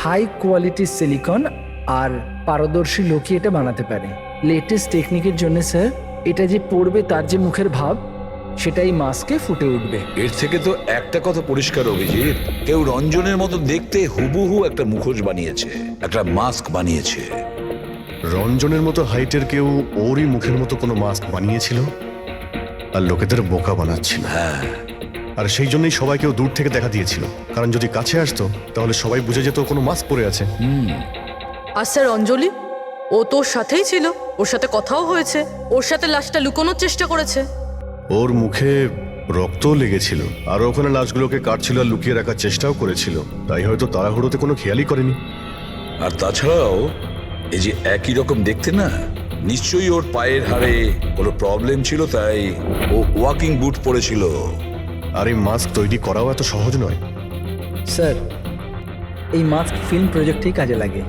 [SPEAKER 7] হাই কোয়ালিটির সিলিকন আর পারদর্শী লোকই এটা বানাতে পারে। লেটেস্ট টেকনিকের জন্য স্যার, এটা যে পড়বে তার যে মুখের ভাব, সেটাই মাস্কে ফুটে উঠবে।
[SPEAKER 2] এর থেকে তো একটা কথা পরিষ্কার অভিজিৎ, কেউ রঞ্জনের মতো দেখতে হুবহু একটা মুখোশ বানিয়েছে, একটা মাস্ক বানিয়েছে।
[SPEAKER 1] রঞ্জনের মতো হাইটের কেউ ওরই মুখের মতো কোনো মাস্ক বানিয়েছিল আর লোকেদের বোকা বানাচ্ছিল।
[SPEAKER 2] হ্যাঁ,
[SPEAKER 1] আর সেই জন্যই সবাইকেও দূর থেকে দেখা দিয়েছিল, কারণ যদি কাছে আসতো তাহলে সবাই বুঝে যেত কোনো মাস্ক পরে আছে।
[SPEAKER 6] আর স্যার অঞ্জলি, ও তোর সাথেই ছিল, ওর সাথে কথাও হয়েছে, ওর সাথে লাশটা লুকোনোর চেষ্টা করেছে।
[SPEAKER 1] ওর মুখে রক্তও লেগেছিল, আর ওখানে লাশগুলোকে কাটছিল আর লুকিয়ে রাখার চেষ্টাও করেছিল। তাই হয়তো তাড়াহুড়োতে কোনো খেয়ালই করেনি।
[SPEAKER 2] আর তাছাড়াও এই যে একই রকম দেখতে না, নিশ্চয়ই ওর পায়ের হাড়ে কোনো প্রবলেম ছিল, তাই ও ওয়াকিং বুট পরেছিল।
[SPEAKER 1] আর এই মাস্ক তৈরি করাও এত সহজ নয়।
[SPEAKER 7] স্যার, এই মাস্ক ফিল্ম প্রজেক্টেই কাজে লাগে।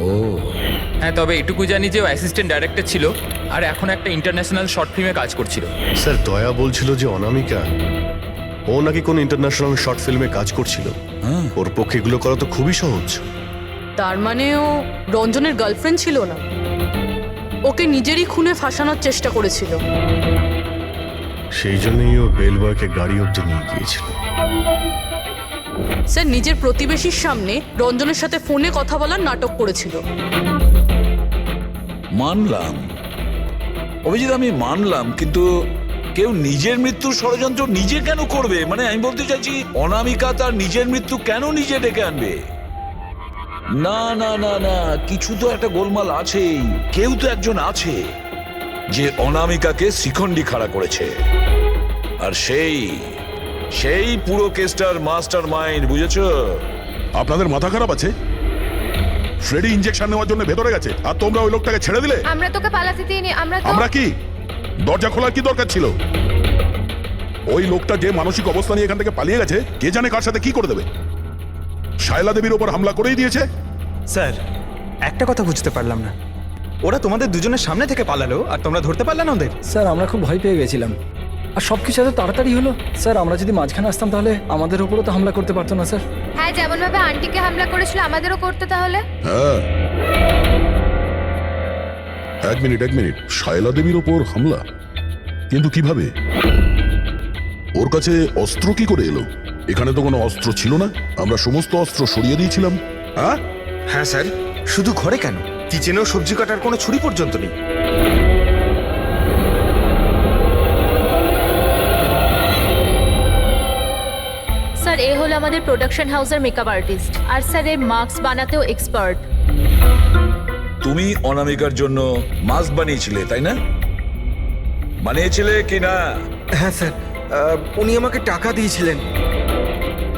[SPEAKER 2] ও
[SPEAKER 4] হ্যাঁ, তবে এটুকু জানি যে ও অ্যাসিস্ট্যান্ট ডাইরেক্টর ছিল আর এখন একটা ইন্টারন্যাশনাল শর্ট ফিল্মে কাজ করছিল।
[SPEAKER 1] স্যার, দয়া বলছিল যে অনামিকা ও নাকি কোনো ইন্টারন্যাশনাল শর্ট ফিল্মে কাজ করছিল। ওর পক্ষে এগুলো করা তো খুবই সহজ।
[SPEAKER 6] তার মানে ও রঞ্জনের গার্লফ্রেন্ড ছিল না, ওকে নিজেরই খুনে ফাঁসানোর চেষ্টা করেছিল।
[SPEAKER 1] সেই জন্যই ও বেল বয়কে গাড়ি অব্দি নিয়ে গিয়েছিল।
[SPEAKER 6] স্যার, নিজের প্রতিবেশীর সামনে রঞ্জনের সাথে ফোনে কথা বলার নাটক করেছিল।
[SPEAKER 2] মানলাম অভিজিৎ, আমি মানলাম, কিন্তু কেউ নিজের মৃত্যুর ষড়যন্ত্র নিজে কেন করবে? মানে আমি বলতে চাইছি, অনামিকা তার নিজের মৃত্যু কেন নিজে ডেকে আনবে? না না না না, কিছু তো একটা গোলমাল আছেই। কেউ তো একজন আছে যে অনামিকাকে শিখণ্ডি খাড়া করেছে, আর সেই পুরো কেসটার মাস্টার মাইন্ড, বুঝেছো?
[SPEAKER 3] আপনাদের মাথা খারাপ আছে? ফ্রেডি ইনজেকশন নেওয়ার জন্য ভেতরে গেছে, আর তোমরা ওই লোকটাকে ছেড়ে দিলে।
[SPEAKER 8] আমরা তোকে পালাতে দিইনি,
[SPEAKER 3] আমরা কি দরজা খোলার কি দরকার ছিল? ওই লোকটা যে মানসিক অবস্থা নিয়ে এখান থেকে পালিয়ে গেছে, কে জানে কার সাথে কি করে দেবে। শায়লা দেবীর ওপর হামলা করেই দিয়েছে।
[SPEAKER 10] স্যার, একটা কথা বুঝতে পারলাম না, ওরা তোমাদের দুজনের সামনে থেকে পালালো আর তোমরা ধরতে পারলে না ওদের?
[SPEAKER 7] স্যার আমরা খুব ভয় পেয়ে গেছিলাম, আর সব কিছু এত তাড়াতাড়ি হলো। স্যার আমরা যদি মাঝখানে আসতাম তাহলে আমাদের উপরও তো হামলা করতে পারতো না স্যার।
[SPEAKER 8] হ্যাঁ, যেমন ভাবে আন্টিকে হামলা করেছিল আমাদেরও করতে তাহলে।
[SPEAKER 3] হ্যাঁ, এক মিনিট, শায়লা দেবীর ওপর হামলা? কিন্তু কিভাবে? ওর কাছে অস্ত্র কি করে এলো? এখানে তো কোনো অস্ত্র ছিল না, আমরা সমস্ত অস্ত্র সরিয়ে দিয়েছিলাম। হ্যাঁ
[SPEAKER 11] হ্যাঁ স্যার, শুধু ঘরে কেন, কিচেনেও সবজি কাটার কোনো ছুরি পর্যন্ত নেই।
[SPEAKER 14] স্যার এ হলো আমাদের প্রোডাকশন হাউসের মেকআপ আর্টিস্ট, আর স্যার এর মাস্ক বানাতেও এক্সপার্ট।
[SPEAKER 2] তুমি অনামিকার জন্য মাস্ক বানিয়েছিলে তাই না? বানিয়েছিলে কি না?
[SPEAKER 12] হ্যাঁ স্যার, উনি আমাকে টাকা দিয়েছিলেন,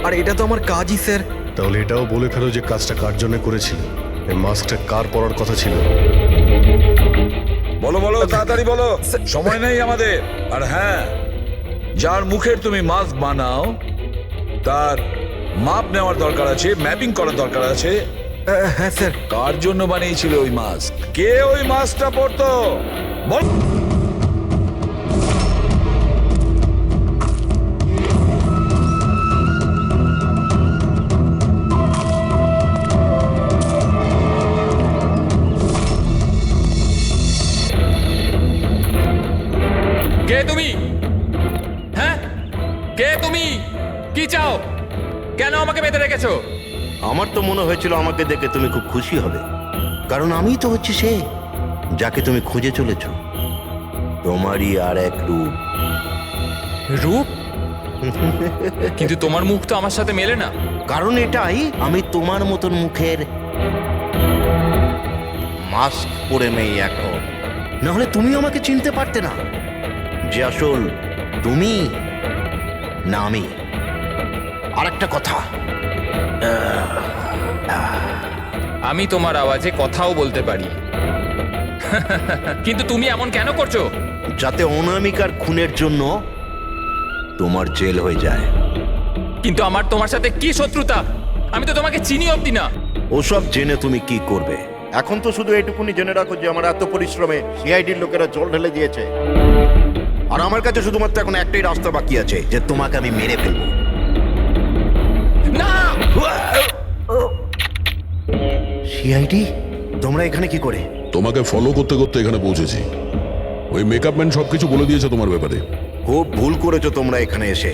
[SPEAKER 12] আর এটা তো আমার কাজই স্যার।
[SPEAKER 1] তাহলে এটাও বলে ফেলো যে কাজটা কার জন্য করেছিল, এই মাস্কটা কার পরার কথা ছিল।
[SPEAKER 2] বলো বলো, তাড়াতাড়ি বলো, সময় নেই আমাদের। আর হ্যাঁ, যার মুখের তুমি মাস্ক বানাও তার মাপ নেওয়ার দরকার আছে, ম্যাপিং করার দরকার আছে।
[SPEAKER 12] হ্যাঁ স্যার।
[SPEAKER 2] কার জন্য বানিয়েছিল ওই মাস্ক? কে ওই মাস্কটা পরতো বল।
[SPEAKER 4] কে তুমি? হ্যাঁ, কে তুমি? কি চাও? কেন আমাকে বেঁধে রেখেছো?
[SPEAKER 15] আমার তো মনে হয়েছিল আমাকে দেখে তুমি খুব খুশি হবে, কারণ আমিই তো হচ্ছি সে যাকে তুমি খুঁজে চলেছ। তোমারই আর এক রূপ।
[SPEAKER 4] রূপ? কিন্তু তোমার মুখ তো আমার সাথে মেলে না।
[SPEAKER 15] কারণ এটাই, আমি তোমার মতন মুখের মাস্ক পরে নেই এখন, নাহলে তুমি আমাকে চিনতে পারতে না যে আসল তুমি না আমি। আর একটা কথা,
[SPEAKER 4] আমি তোমার আওয়াজে কথাও বলতে পারি। কিন্তু তুমি এমন কেন করছো?
[SPEAKER 15] যাতে অনামিকার খুনের জন্য তোমার জেল হয়ে যায়।
[SPEAKER 4] কিন্তু আমার তোমার সাথে কি শত্রুতা? আমি তো তোমাকে চিনি অবধি না।
[SPEAKER 15] ওসব জেনে তুমি কি করবে? এখন তো শুধু এইটুকুনি জেনে রাখো যে আমার এত পরিশ্রমে সিআইডির লোকেরা জল ঢেলে দিয়েছে, আর আমার কাছে শুধুমাত্র এখন একটাই রাস্তা বাকি আছে, যে তোমাকে আমি মেরে ফেলবো।
[SPEAKER 4] না!
[SPEAKER 15] সিআইডি, তোমরা এখানে কি করে?
[SPEAKER 3] তোমাকে ফলো করতে করতে এখানে পৌঁছেছি। ওই মেকআপ ম্যান সবকিছু বলে দিয়েছে তোমার ব্যাপারে।
[SPEAKER 15] খুব ভুল করেছো তোমরা এখানে এসে।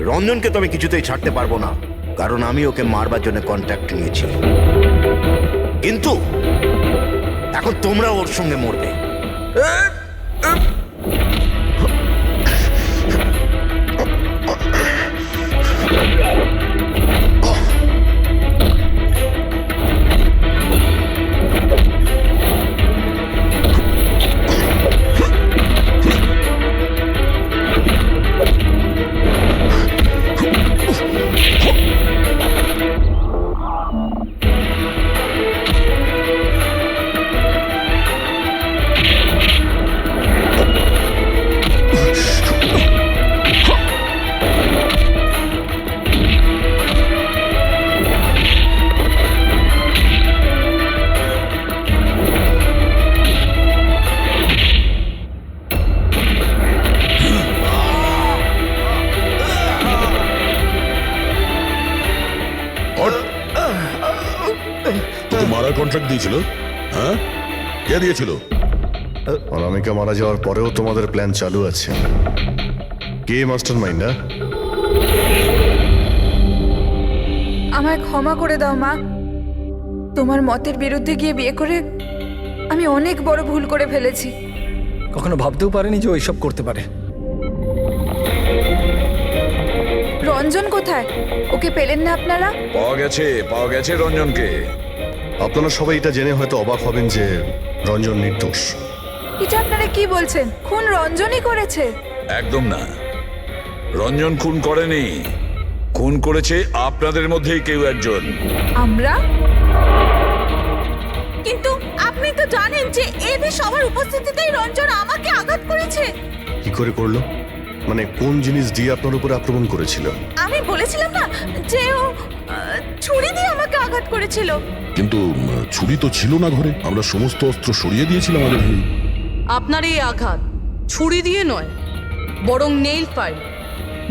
[SPEAKER 15] রঞ্জনকে তো আমি কিছুতেই ছাড়তে পারবো না, কারণ আমি ওকে মারবার জন্য কন্ট্যাক্ট নিয়েছি। কিন্তু এখন তোমরা ওর সঙ্গে মরবে।
[SPEAKER 3] তোকে মারার কন্ট্রাক্ট দিয়েছিল? হ্যাঁ, কে দিয়েছিল?
[SPEAKER 1] অনামিকা মারা যাওয়ার পরেও তোমাদের প্ল্যান চালু আছে। কে মাস্টার মাইন্ড?
[SPEAKER 5] আমায় ক্ষমা করে দাও মা। তোমার মতের বিরুদ্ধে গিয়ে বিয়ে করে আমি অনেক বড় ভুল করে ফেলেছি।
[SPEAKER 7] কখনো ভাবতেও পারেনি যে ওইসব করতে পারে।
[SPEAKER 5] রঞ্জন কোথায়? ওকে পেলেন না আপনারা?
[SPEAKER 2] পাওয়া গেছে রঞ্জনকে।
[SPEAKER 1] আপনারা সবাই এটা জেনে হয়তো অবাক হবেন যে রঞ্জন নির্দোষ।
[SPEAKER 5] এটা আপনারা কি বলছেন? খুন রঞ্জনই করেছে?
[SPEAKER 2] একদম না, রঞ্জন খুন করেনি। খুন করেছে আপনাদের মধ্যেই কেউ একজন।
[SPEAKER 5] আমরা?
[SPEAKER 9] কিন্তু আপনি তো জানেন যে এদের সবার উপস্থিতিতেই রঞ্জন আমাকে আঘাত করেছে।
[SPEAKER 1] কি করে করলো? মানে কোন জিনিস দিয়ে আপনার উপর আক্রমণ করেছিল?
[SPEAKER 9] আমি বলেছিলাম না যে ও ছুরি দিয়ে আমাকে আঘাত করেছিল।
[SPEAKER 3] কিন্তু ছুরি তো ছিল না ঘরে, আমরা সমস্ত অস্ত্র সরিয়ে দিয়েছিলাম আগে থেকেই।
[SPEAKER 6] আপনার এই আঘাত ছুরি দিয়ে নয়, বরং নেইল ফাইল,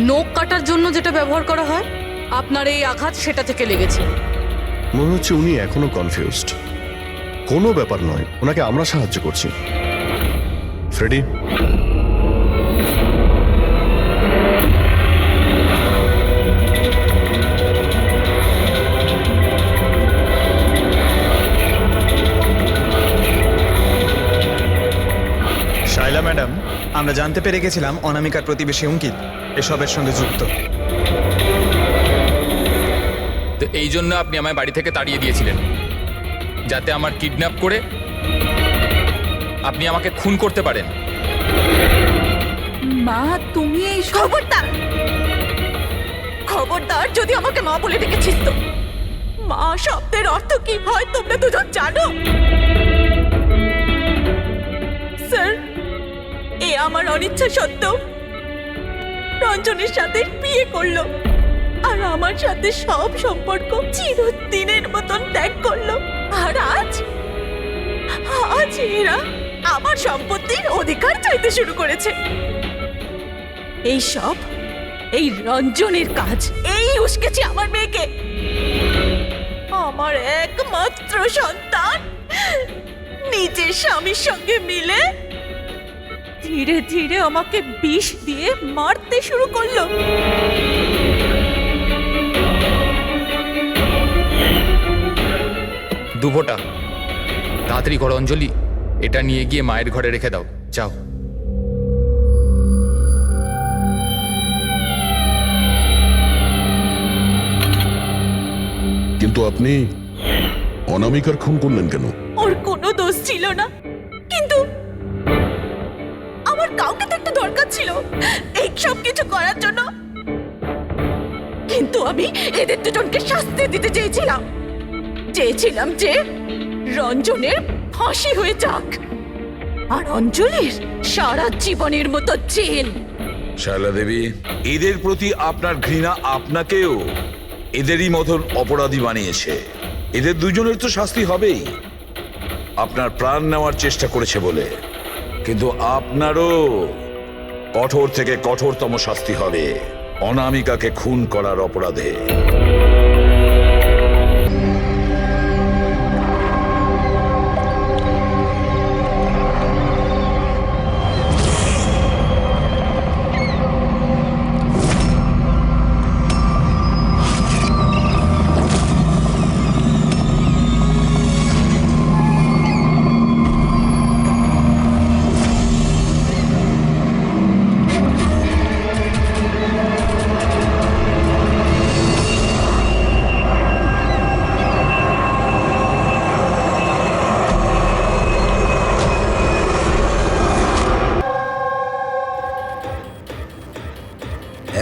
[SPEAKER 6] নখ কাটার জন্য যেটা ব্যবহার করা হয়, আপনার এই আঘাত সেটা থেকে লেগেছে।
[SPEAKER 1] মনে হচ্ছে উনি এখনো কনফিউজড। কোনো ব্যাপার নয়, ওনাকে আমরা সাহায্য করছি। ফ্রেডি,
[SPEAKER 10] শাইলা ম্যাডাম, আমরা জানতে পেরে গেছিলাম অনামিকার প্রতিবেশী অঙ্কিত এসবের সঙ্গে যুক্ত।
[SPEAKER 4] তো এই জন্য আপনি আমায় বাড়ি থেকে তাড়িয়ে দিয়েছিলেন, যাতে আমার কিডন্যাপ করে আপনি আমাকে খুন করতে পারেন।
[SPEAKER 9] মা, তুমি এই খবরদার খবরদার যদি আমাকে মা বলে ডেকেছিস তো। মা শব্দের অর্থ কি হয় তোমরা দুজন জানো? স্যার, এ আমার অনিচ্ছা সত্ত্বেও রঞ্জনের সাথে বিয়ে করলো আর আমার সাথে সব সম্পর্ক চিরদিনের মতন ত্যাগ করলো। আর আজ এরা আমার সম্পত্তির অধিকার চাইতে শুরু করেছে। এই সব এই রঞ্জনের কাজ। এই উস্কেছে আমার মেয়েকে, আমার একমাত্র সন্তান, নিজের স্বামীর সঙ্গে মিলে ধীরে ধীরে আমাকে বিষ দিয়ে মারতে শুরু করলো।
[SPEAKER 4] দুভোটা তাড়াতাড়ি করো অঞ্জলি, এটা নিয়ে গিয়ে মায়ের ঘরে রেখে দাও, যাও।
[SPEAKER 3] কিন্তু আপনি অনামিকার খুন করলেন কেন?
[SPEAKER 9] ওর কোনো দোষ ছিল না, কিন্তু আমার কাউকে তো একটা দরকার ছিল এই সব কিছু করার জন্য। কিন্তু আমি এদের দুজনকে শাস্তি দিতে চেয়েছিলাম যে রঞ্জনের ফাঁসি হয়ে যাক আর অঞ্জলির সারা জীবনের মতো জেল।
[SPEAKER 2] শায়লা দেবী, এদের প্রতি আপনার ঘৃণা আপনাকেও এদেরই মতন অপরাধী বানিয়েছে। এদের দুজনের তো শাস্তি হবেই, আপনার প্রাণ নেওয়ার চেষ্টা করেছে বলে। কিন্তু আপনারও কঠোর থেকে কঠোরতম শাস্তি হবে অনামিকাকে খুন করার অপরাধে।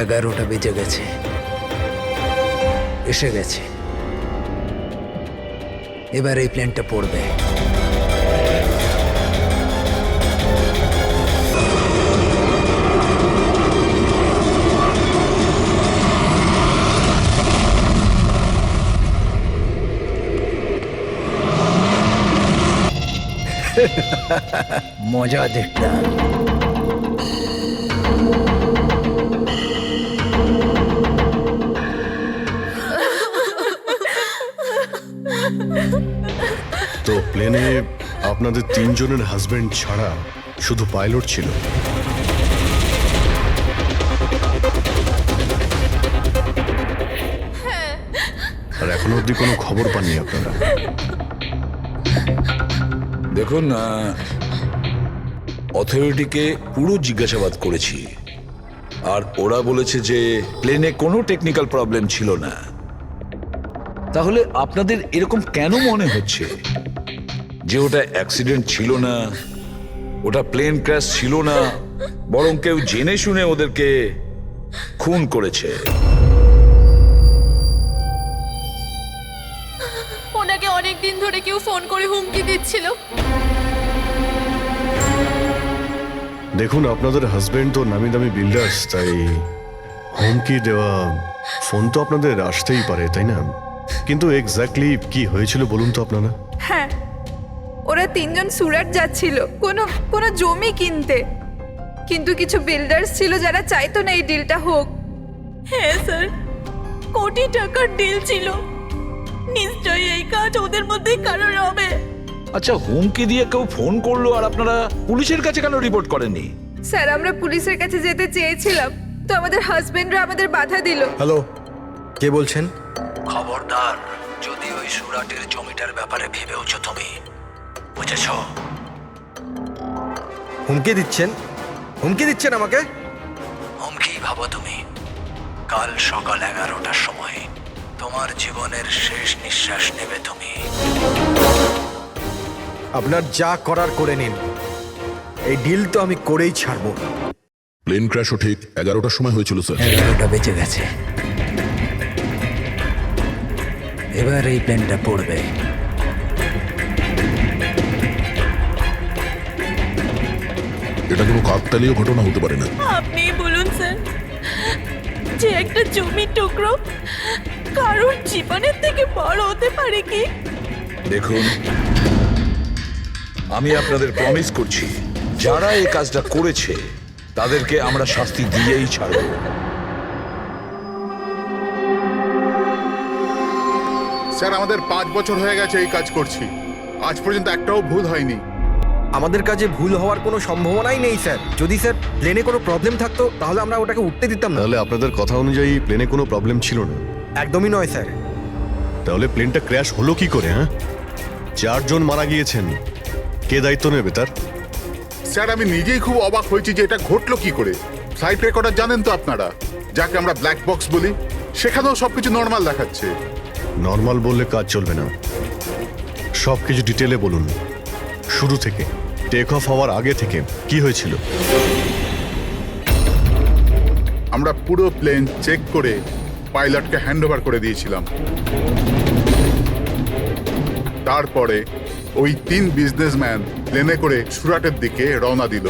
[SPEAKER 7] এগারোটা বেজে গেছে, এসে গেছে। এবার এই প্ল্যানটা পড়বে। মজা দেখলাম।
[SPEAKER 1] তো প্লেনে আপনাদের তিনজনের হাজবেন্ড ছাড়া শুধু পাইলট ছিল? আর এখনো অবধি কোনো খবর পাননি আপনারা?
[SPEAKER 2] দেখুন, অথরিটিকে পুরো জিজ্ঞাসাবাদ করেছি, আর ওরা বলেছে যে প্লেনে কোনো টেকনিক্যাল প্রবলেম ছিল না। তাহলে আপনাদের এরকম কেন মনে হচ্ছে যে ওটা অ্যাক্সিডেন্ট ছিল না, ওটা প্লেন ক্র্যাশ ছিল না, বরং কেউ জেনে শুনে ওদেরকে খুন করেছে?
[SPEAKER 8] ওনাকে অনেক দিন ধরে কেউ ফোন করে হুমকি দিচ্ছিল।
[SPEAKER 1] দেখুন, আপনাদের হাজবেন্ড তো নামি দামি বিল্ডার্স, তাই হুমকি দেওয়া ফোন তো আপনাদের আসতেই পারে, তাই না? কিন্তু এক্স্যাক্টলি কি হয়েছিল বলুন তো আপনারা।
[SPEAKER 5] হ্যাঁ, ওরা 3 জন সুরাট যাচ্ছিল কোনো জমি কিনতে, কিন্তু কিছু বিল্ডার্স ছিল যারা চাইতো না এই ডিলটা হোক।
[SPEAKER 9] হ্যাঁ স্যার, কোটি টাকার ডিল ছিল। নিশ্চয়ই এই কাজ ওদের মধ্যেই কারোর হবে।
[SPEAKER 2] আচ্ছা, হুমকি দিয়ে কেউ ফোন করলো আর আপনারা পুলিশের কাছে কেন রিপোর্ট করেননি?
[SPEAKER 5] স্যার, আমরা পুলিশের কাছে যেতে চেয়েছিলাম, তো আমাদের হাজবেন্ডরা আমাদের বাধা দিল।
[SPEAKER 12] হ্যালো, কে বলছেন?
[SPEAKER 7] খবরদার যদি ওই সুরাটের জমিটার ব্যাপারে ভেবেওছো তুমি, বুঝেছো?
[SPEAKER 12] হুমকি দিচ্ছেন আমাকে?
[SPEAKER 7] হুমকি ভাবো তুমি। কাল সকাল 11টার সময় তোমার জীবনের শেষ নিঃশ্বাস নেবে তুমি।
[SPEAKER 12] আপনার যা করার করে নিন, এই ডিল তো আমি করেই ছাড়বো।
[SPEAKER 3] প্লেন ক্র্যাশও ঠিক 11টার সময় হয়েছিল স্যার।
[SPEAKER 7] 11টা বেঁচে গেছে, এবার এই প্লেনটা পড়বে।
[SPEAKER 3] এটা কোনো কাকতালীয় ঘটনা হতে পারে না।
[SPEAKER 9] আপনি বলুন স্যার, যে একটা জমির টুকরো কারোর জীবনের থেকে বড় হতে পারে কি?
[SPEAKER 2] দেখুন, আমি আপনাদের প্রমিস করছি, যারা এই কাজটা করেছে তাদেরকে আমরা শাস্তি দিয়েই ছাড়ব।
[SPEAKER 16] স্যার, আমাদের 5 বছর হয়ে গেছে এই কাজ করছি, আজ পর্যন্ত একটাও ভুল হয়নি।
[SPEAKER 12] আমাদের কাজে ভুল হওয়ার কোনো সম্ভাবনাই নেই স্যার। যদি স্যার প্লেনে কোনো প্রবলেম থাকতো তাহলে আমরা ওটাকে উঠতে দিতাম না।
[SPEAKER 1] তাহলে আপনাদের কথা অনুযায়ী প্লেনে কোনো প্রবলেম ছিল না?
[SPEAKER 12] একদমই নয় স্যার।
[SPEAKER 1] তাহলে প্লেনটা ক্র্যাশ হলো কি করে? হ্যাঁ, 4 জন মারা গিয়েছেন, কে দায়িত্ব নেবে তার?
[SPEAKER 16] স্যার, আমি নিজেই খুব অবাক হয়েছি যে এটা ঘটলো কি করে। ফ্লাইট রেকর্ডার জানেন তো আপনারা, যাকে আমরা ব্ল্যাক বক্স বলি, সেখানেও সবকিছু নর্মাল দেখাচ্ছে।
[SPEAKER 1] নর্মাল বললে কাজ চলবে না, সব কিছু ডিটেলে বলুন, শুরু থেকে, টেক অফ হওয়ার আগে থেকে কি হয়েছিল?
[SPEAKER 16] আমরা পুরো প্লেন চেক করে পাইলটকে হ্যান্ডওভার করে দিয়েছিলাম। তারপরে ওই 3 বিজনেসম্যান প্লেনে করে সুরাটের দিকে রওনা দিল।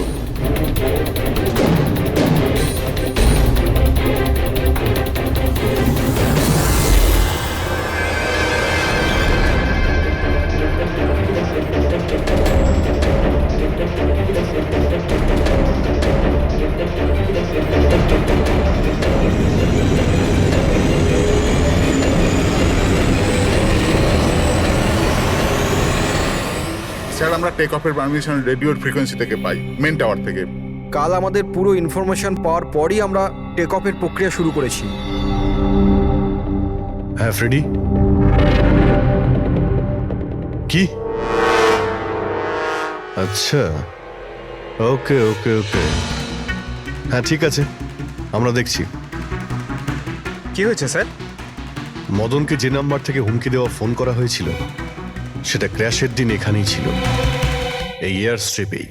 [SPEAKER 16] স্যার, আমরা টেক অফের পারমিশন রেডিওর ফ্রিকোয়েন্সি থেকে পাই, মেন টাওয়ার থেকে।
[SPEAKER 12] কাল আমাদের পুরো ইনফরমেশন পাওয়ার পরই আমরা টেক অফের প্রক্রিয়া শুরু করেছি।
[SPEAKER 1] হ্যাঁ ফ্রেডি, কি? আচ্ছা, ওকে ওকে ওকে, হ্যাঁ ঠিক আছে, আমরা দেখছি।
[SPEAKER 10] কি হয়েছে স্যার?
[SPEAKER 1] মদনকে যে নাম্বার থেকে হুমকি দেওয়া ফোন করা হয়েছিল সেটা ক্র্যাশের দিন এখানেই ছিল, এই এয়ার স্ট্রিপেই।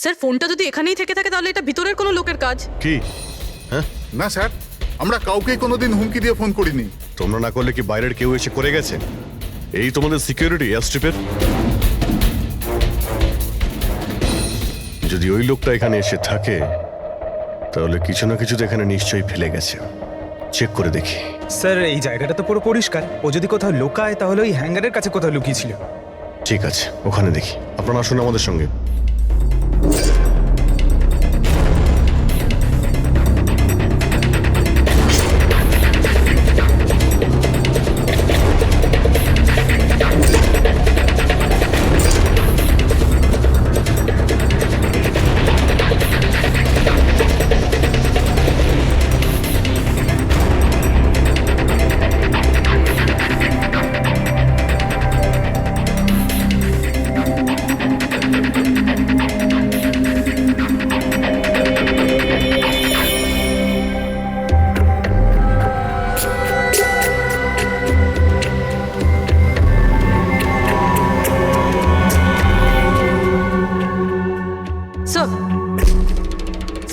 [SPEAKER 6] স্যার, ফোনটা যদি এখানেই থেকে থাকে তাহলে এটা ভিতরের কোনো লোকের কাজ।
[SPEAKER 1] কি? হ্যাঁ
[SPEAKER 16] না স্যার, আমরা কাউকেই কোনোদিন হুমকি দিয়ে ফোন করিনি।
[SPEAKER 1] তোমরা না করলে কি বাইরের কেউ এসে করে গেছে? এই তোমাদের সিকিউরিটি এয়ার স্ট্রিপের? যদি ওই লোকটা এখানে এসে থাকে তাহলে কিছু না কিছু তো এখানে নিশ্চয়ই ফেলে গেছে, চেক করে দেখি।
[SPEAKER 10] স্যার, এই জায়গাটা তো পুরো পরিষ্কার। ও যদি কোথাও লুকায় তাহলে ওই হ্যাঙ্গারের কাছে কোথাও লুকিয়েছিল।
[SPEAKER 1] ঠিক আছে, ওখানে দেখি। আপনারা আসুন আমাদের সঙ্গে।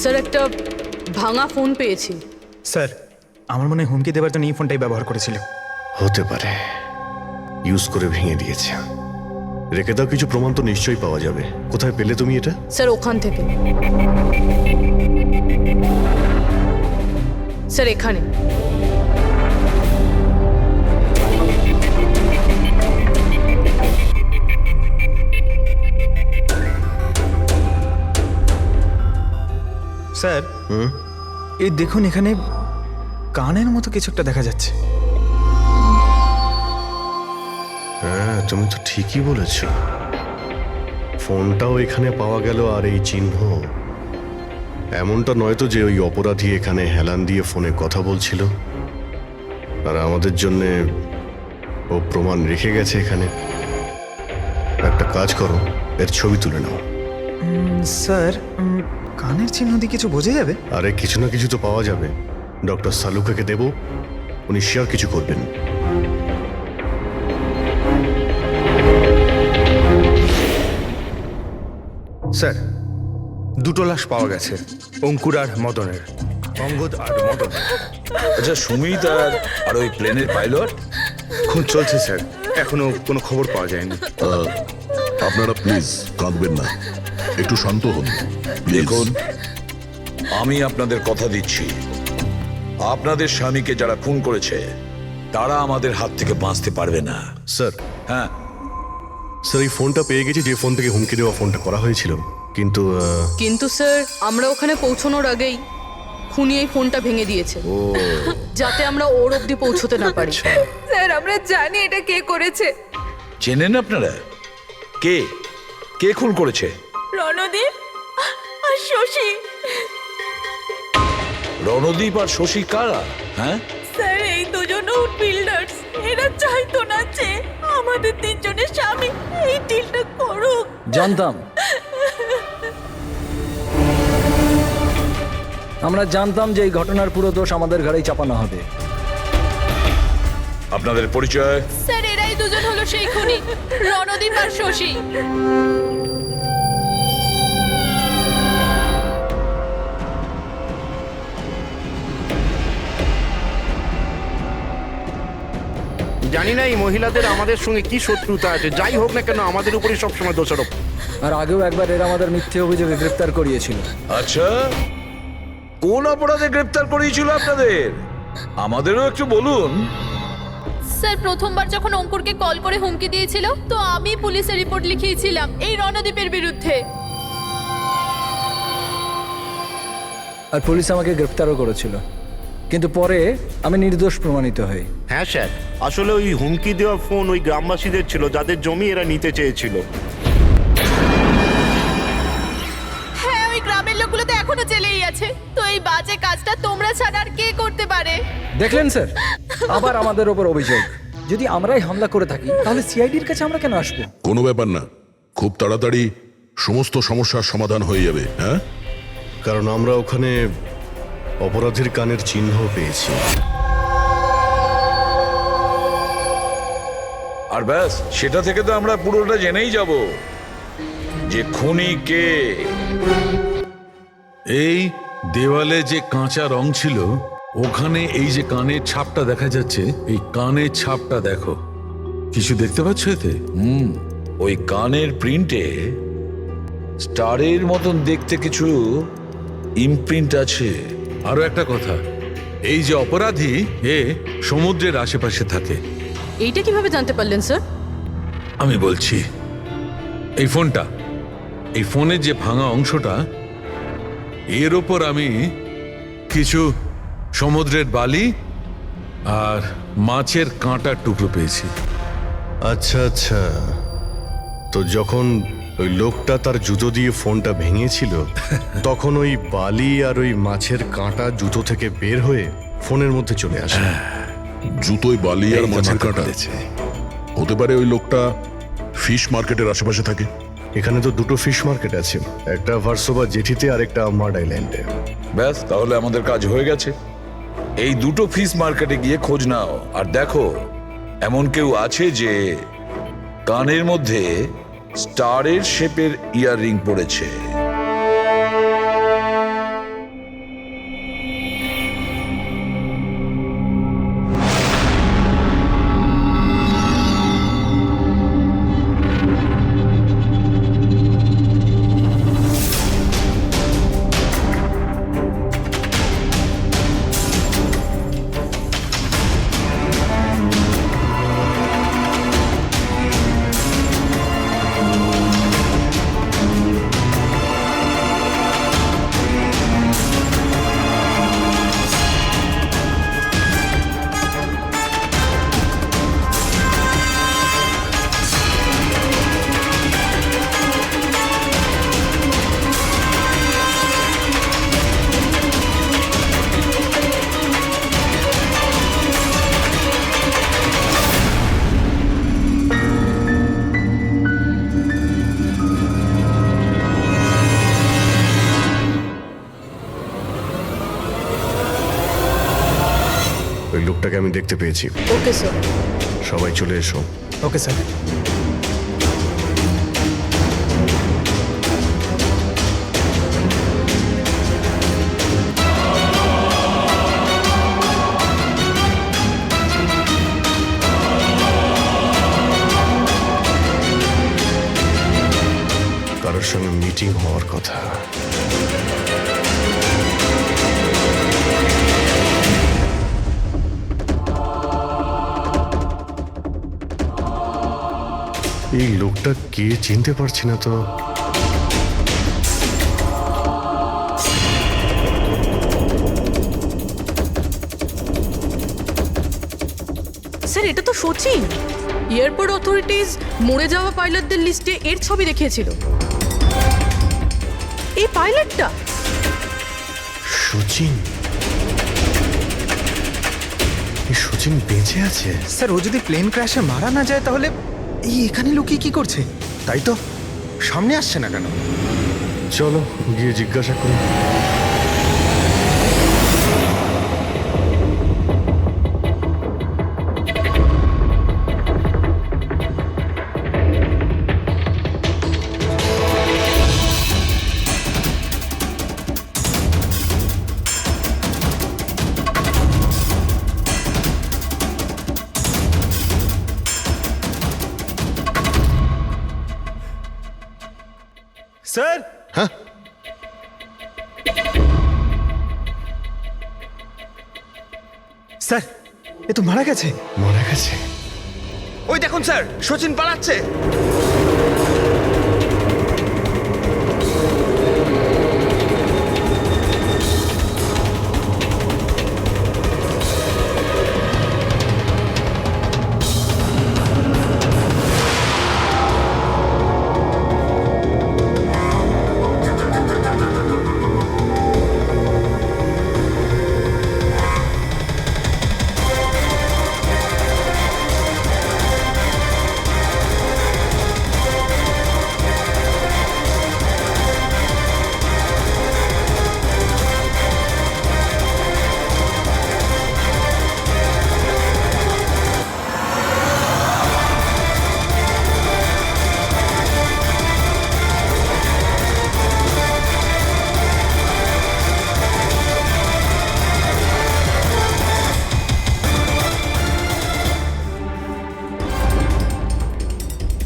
[SPEAKER 6] স্যার, একটা ভাঙা ফোন পেয়েছি।
[SPEAKER 10] স্যার, আমার মনে হয় হুমকি দেওয়ার জন্য এই ফোনটাই ব্যবহার করেছিল।
[SPEAKER 1] হতে পারে, ইউজ করে ভেঙে দিয়েছে। রেখে দাও, কিছু প্রমাণ তো নিশ্চয়ই পাওয়া যাবে। কোথায় পেলে তুমি এটা?
[SPEAKER 6] স্যার, ওখান থেকে। স্যার, এখানে।
[SPEAKER 10] স্যার এই দেখুন এখানে কানের মতো কিছু একটা দেখা যাচ্ছে।
[SPEAKER 1] হ্যাঁ, তুমি তো ঠিকই বলেছ। ফোনটাও এখানে পাওয়া গেল, আর এই চিহ্ন। এমনটা নয় তো যে ওই অপরাধী এখানে হেলান দিয়ে ফোনে কথা বলছিল আর আমাদের জন্যে ও প্রমাণ রেখে গেছে এখানে। একটা কাজ করো, এর ছবি তুলে নাও।
[SPEAKER 10] স্যার কানের চিহ্ন দিয়ে কিছু বোঝা যাবে?
[SPEAKER 1] আরে কিছু না কিছু তো পাওয়া যাবে। ডক্টর সালুকাকে দেব, উনি শিওর কিছু করবেন।
[SPEAKER 11] স্যার দুটো লাশ পাওয়া গেছে, অঙ্কুর আর মদনের, অঙ্গদ আর মদন।
[SPEAKER 2] আচ্ছা, সুমিত আর ওই প্লেনের পাইলট?
[SPEAKER 11] খুন চলছে স্যার, এখনো কোনো খবর পাওয়া যায়নি।
[SPEAKER 3] আপনারা প্লিজ কাঁদবেন না, একটু শান্ত হন।
[SPEAKER 2] দেখুন, আমি আপনাদের কথা দিচ্ছি, আপনাদের স্বামীকে যারা খুন করেছে তারা আমাদের হাত থেকে বাঁচতে পারবে না।
[SPEAKER 1] স্যার,
[SPEAKER 2] হ্যাঁ
[SPEAKER 1] স্যার এই ফোনটা পেয়ে গেছি, যে ফোন থেকে হুমকি দেওয়া ফোনটা করা হয়েছিল। কিন্তু
[SPEAKER 6] স্যার আমরা ওখানে পৌঁছানোর আগেই খুনি এই ফোনটা ভেঙে দিয়েছে, যাতে আমরা ওর অবধি পৌঁছতে না পারি।
[SPEAKER 5] স্যার আমরা জানি এটা কে করেছে।
[SPEAKER 2] চেনেন আপনারা কে কে খুন করেছে?
[SPEAKER 9] রণদীপ আর শশী।
[SPEAKER 2] রণদীপ আর শশী কারা? হ্যাঁ
[SPEAKER 9] স্যার এই দুজন বিল্ডার্স, এরা চাইতো না যে আমাদের তিনজনের স্বামী এই ডিলটা করুক।
[SPEAKER 7] জানতাম, আমরা জানতাম যে এই ঘটনার পুরো দোষ আমাদের ঘাড়েই চাপানো হবে।
[SPEAKER 2] আপনাদের পরিচয়?
[SPEAKER 14] স্যার এরাই দুজন হলো সেই খুনি, রণদীপ আর শশী।
[SPEAKER 15] জানি না এই মহিলাদের আমাদের সঙ্গে কি শত্রুতা আছে, যাই হোক না কেন আমাদের উপরই সবসময় দোষারোপ।
[SPEAKER 7] আর আগেও একবার এরা আমাদের মিথ্যে অভিযোগে গ্রেফতার করিয়েছিল।
[SPEAKER 2] আচ্ছা, কোন অপরাধে গ্রেফতার করিয়েছিল আপনাদের? আমাদেরও একটু বলুন।
[SPEAKER 14] স্যার প্রথমবার যখন অঙ্কুরকে কল করে হুমকি দিয়েছিল, তো আমি পুলিশে রিপোর্ট লিখিয়েছিলাম এই রণদীপের বিরুদ্ধে।
[SPEAKER 7] আর পুলিশ আমাকে গ্রেফতারও করেছিল, কিন্তু পরে আমি নির্দোষ প্রমাণিত হই।
[SPEAKER 15] হ্যাঁ স্যার, আসলে ওই হুমকি দেওয়া ফোন ওই গ্রামবাসীদের ছিল যাদের জমি এরা নিতে চেয়েছিল।
[SPEAKER 14] হ্যাঁ, ওই গ্রামের লোকগুলো তো এখনো জেলেই আছে। তো এই বাজে কাজটা তোমরা ছাড়া আর কে করতে পারে?
[SPEAKER 7] দেখলেন স্যার, আবার আমাদের ওপর অভিযোগ। যদি আমরাই হামলা করে থাকি তাহলে সিআইডির কাছে আমরা কেন আসবো?
[SPEAKER 3] কোনো ব্যাপার না, খুব তাড়াতাড়ি সমস্ত সমস্যার সমাধান হয়ে যাবে। হ্যাঁ,
[SPEAKER 1] কারণ আমরা ওখানে অপরাধীর কানের চিহ্ন পেয়েছি।
[SPEAKER 2] আর ব্যাস, সেটা থেকে তো আমরা পুরোটা জেনেই যাব যে খুনি কে।
[SPEAKER 13] এই দেওয়ালে যে কাঁচা রং ছিল, ওখানে এই যে কানের ছাপটা দেখা যাচ্ছে, এই কানের ছাপটা দেখো। কিছু দেখতে পাচ্ছ এতে?
[SPEAKER 2] ওই কানের প্রিন্টে স্টারের মতন দেখতে কিছু ইমপ্রিন্ট আছে।
[SPEAKER 13] আরো একটা কথা, এই যে অপরাধী, এ সমুদ্রের আশেপাশে থাকে।
[SPEAKER 6] এইটা কিভাবে জানতে পারলেন স্যার?
[SPEAKER 13] আমি বলছি, এই ফোনটা, এই ফোনের যে ভাঙা অংশটা, এর ওপর আমি কিছু সমুদ্রের বালি আর মাছের কাঁটার টুকরো পেয়েছি।
[SPEAKER 1] আচ্ছা আচ্ছা, তো যখন ওই লোকটা তার জুতো দিয়ে ফোনটা ভেঙেছিল, তখন ওই বালি আর ওই মাছের কাঁটা জুতো থেকে বের হয়ে ফোনের মধ্যে চলে আসে।
[SPEAKER 3] জুতোয় বালি আর মাছের কাঁটা হতে পারে। ওই লোকটা ফিশ মার্কেটের আশেপাশে থাকে।
[SPEAKER 1] এখানে তো দুটো ফিশ মার্কেট আছে, একটা ভার্সোভা জেটিতে আর একটা মার্ড আইল্যান্ডে।
[SPEAKER 2] ব্যাস, তাহলে আমাদের কাজ হয়ে গেছে। এই দুটো ফিশ মার্কেটে গিয়ে খোঁজ নাও, আর দেখো এমন কেউ আছে যে কানের মধ্যে স্টারের শেপের ইয়াররিং পড়েছে।
[SPEAKER 1] লোকটাকে আমি দেখতে পেয়েছি।
[SPEAKER 6] Okay sir.
[SPEAKER 1] সবাই চলে এসো।
[SPEAKER 10] Okay sir.
[SPEAKER 1] কারোর সঙ্গে মিটিং হওয়ার কথা। এই লোকটা কে চিনতে পারছি না তো।
[SPEAKER 6] স্যার এটা তো সচিন। এয়ারপোর্ট অথরিটিজ মরে যাওয়া পাইলটদের লিস্টে এর ছবি দেখিয়েছিল। এই পাইলটটা
[SPEAKER 1] সচিন। এই সচিন বেঁচে আছে?
[SPEAKER 10] স্যার ও যদি প্লেন ক্র্যাশে মারা না যায় তাহলে এই এখানে লুকিয়ে কি করছে? তাই তো, সামনে আসছে না কেন?
[SPEAKER 1] চলো গিয়ে জিজ্ঞাসা করি।
[SPEAKER 10] স্যার।
[SPEAKER 1] হ্যাঁ,
[SPEAKER 10] স্যার এ তো মারা গেছে।
[SPEAKER 1] মারা গেছে?
[SPEAKER 10] ওই দেখুন স্যার, সচিন পালাচ্ছে।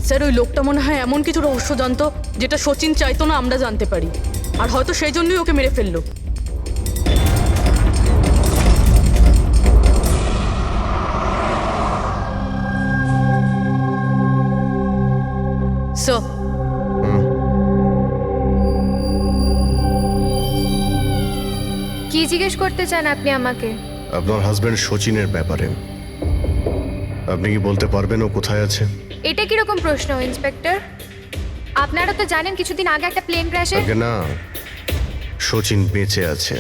[SPEAKER 6] স্যার ওই লোকটা মনে হয় এমন কিছু রহস্য জানতো যেটা সচিন চাইতো না আমরা জানতে পারি, আর হয়তো সেই জন্যই ওকে মেরে ফেললো। স্যার
[SPEAKER 8] কি জিজ্ঞেস করতে চান আপনি আমাকে?
[SPEAKER 1] আপনার হাজবেন্ড সচিনের ব্যাপারে। আপনি কি বলতে পারবেন ও কোথায় আছে?
[SPEAKER 8] এটা কিরকম প্রশ্ন ইন্সপেক্টর? আপনারা তো জানেন কিছুদিন আগে একটা প্লেন ক্র্যাশে।
[SPEAKER 1] আগে না, সচিন বেঁচে আছে।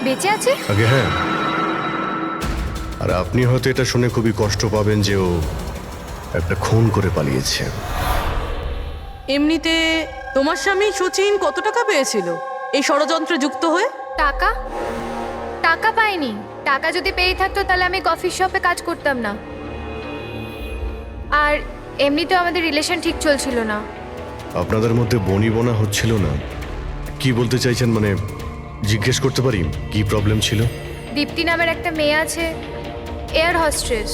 [SPEAKER 8] বেঁচে আছে?
[SPEAKER 1] আগে হ্যাঁ। আর আপনি হয়তো এটা শুনে খুবই কষ্ট পাবেন যে ও একটা খুন করে পালিয়েছে।
[SPEAKER 6] এমনিতে তোমার স্বামী সচিন কত টাকা পেয়েছিল এই ষড়যন্ত্রে যুক্ত হয়ে?
[SPEAKER 8] টাকা? টাকা পাইনি। টাকা যদি পেয়ে থাকতো তাহলে আমি কফি শপে কাজ করতাম না। আর এমনিতেও আমাদের রিলেশন ঠিক চলছিল না।
[SPEAKER 1] আপনাদের মধ্যে বনিবনা হচ্ছিল না? কি বলতে চাইছেন, মানে জিজ্ঞেস করতে পারি কি প্রবলেম ছিল?
[SPEAKER 8] দীপ্তি নামের একটা মেয়ে আছে, এয়ার হোস্টেস।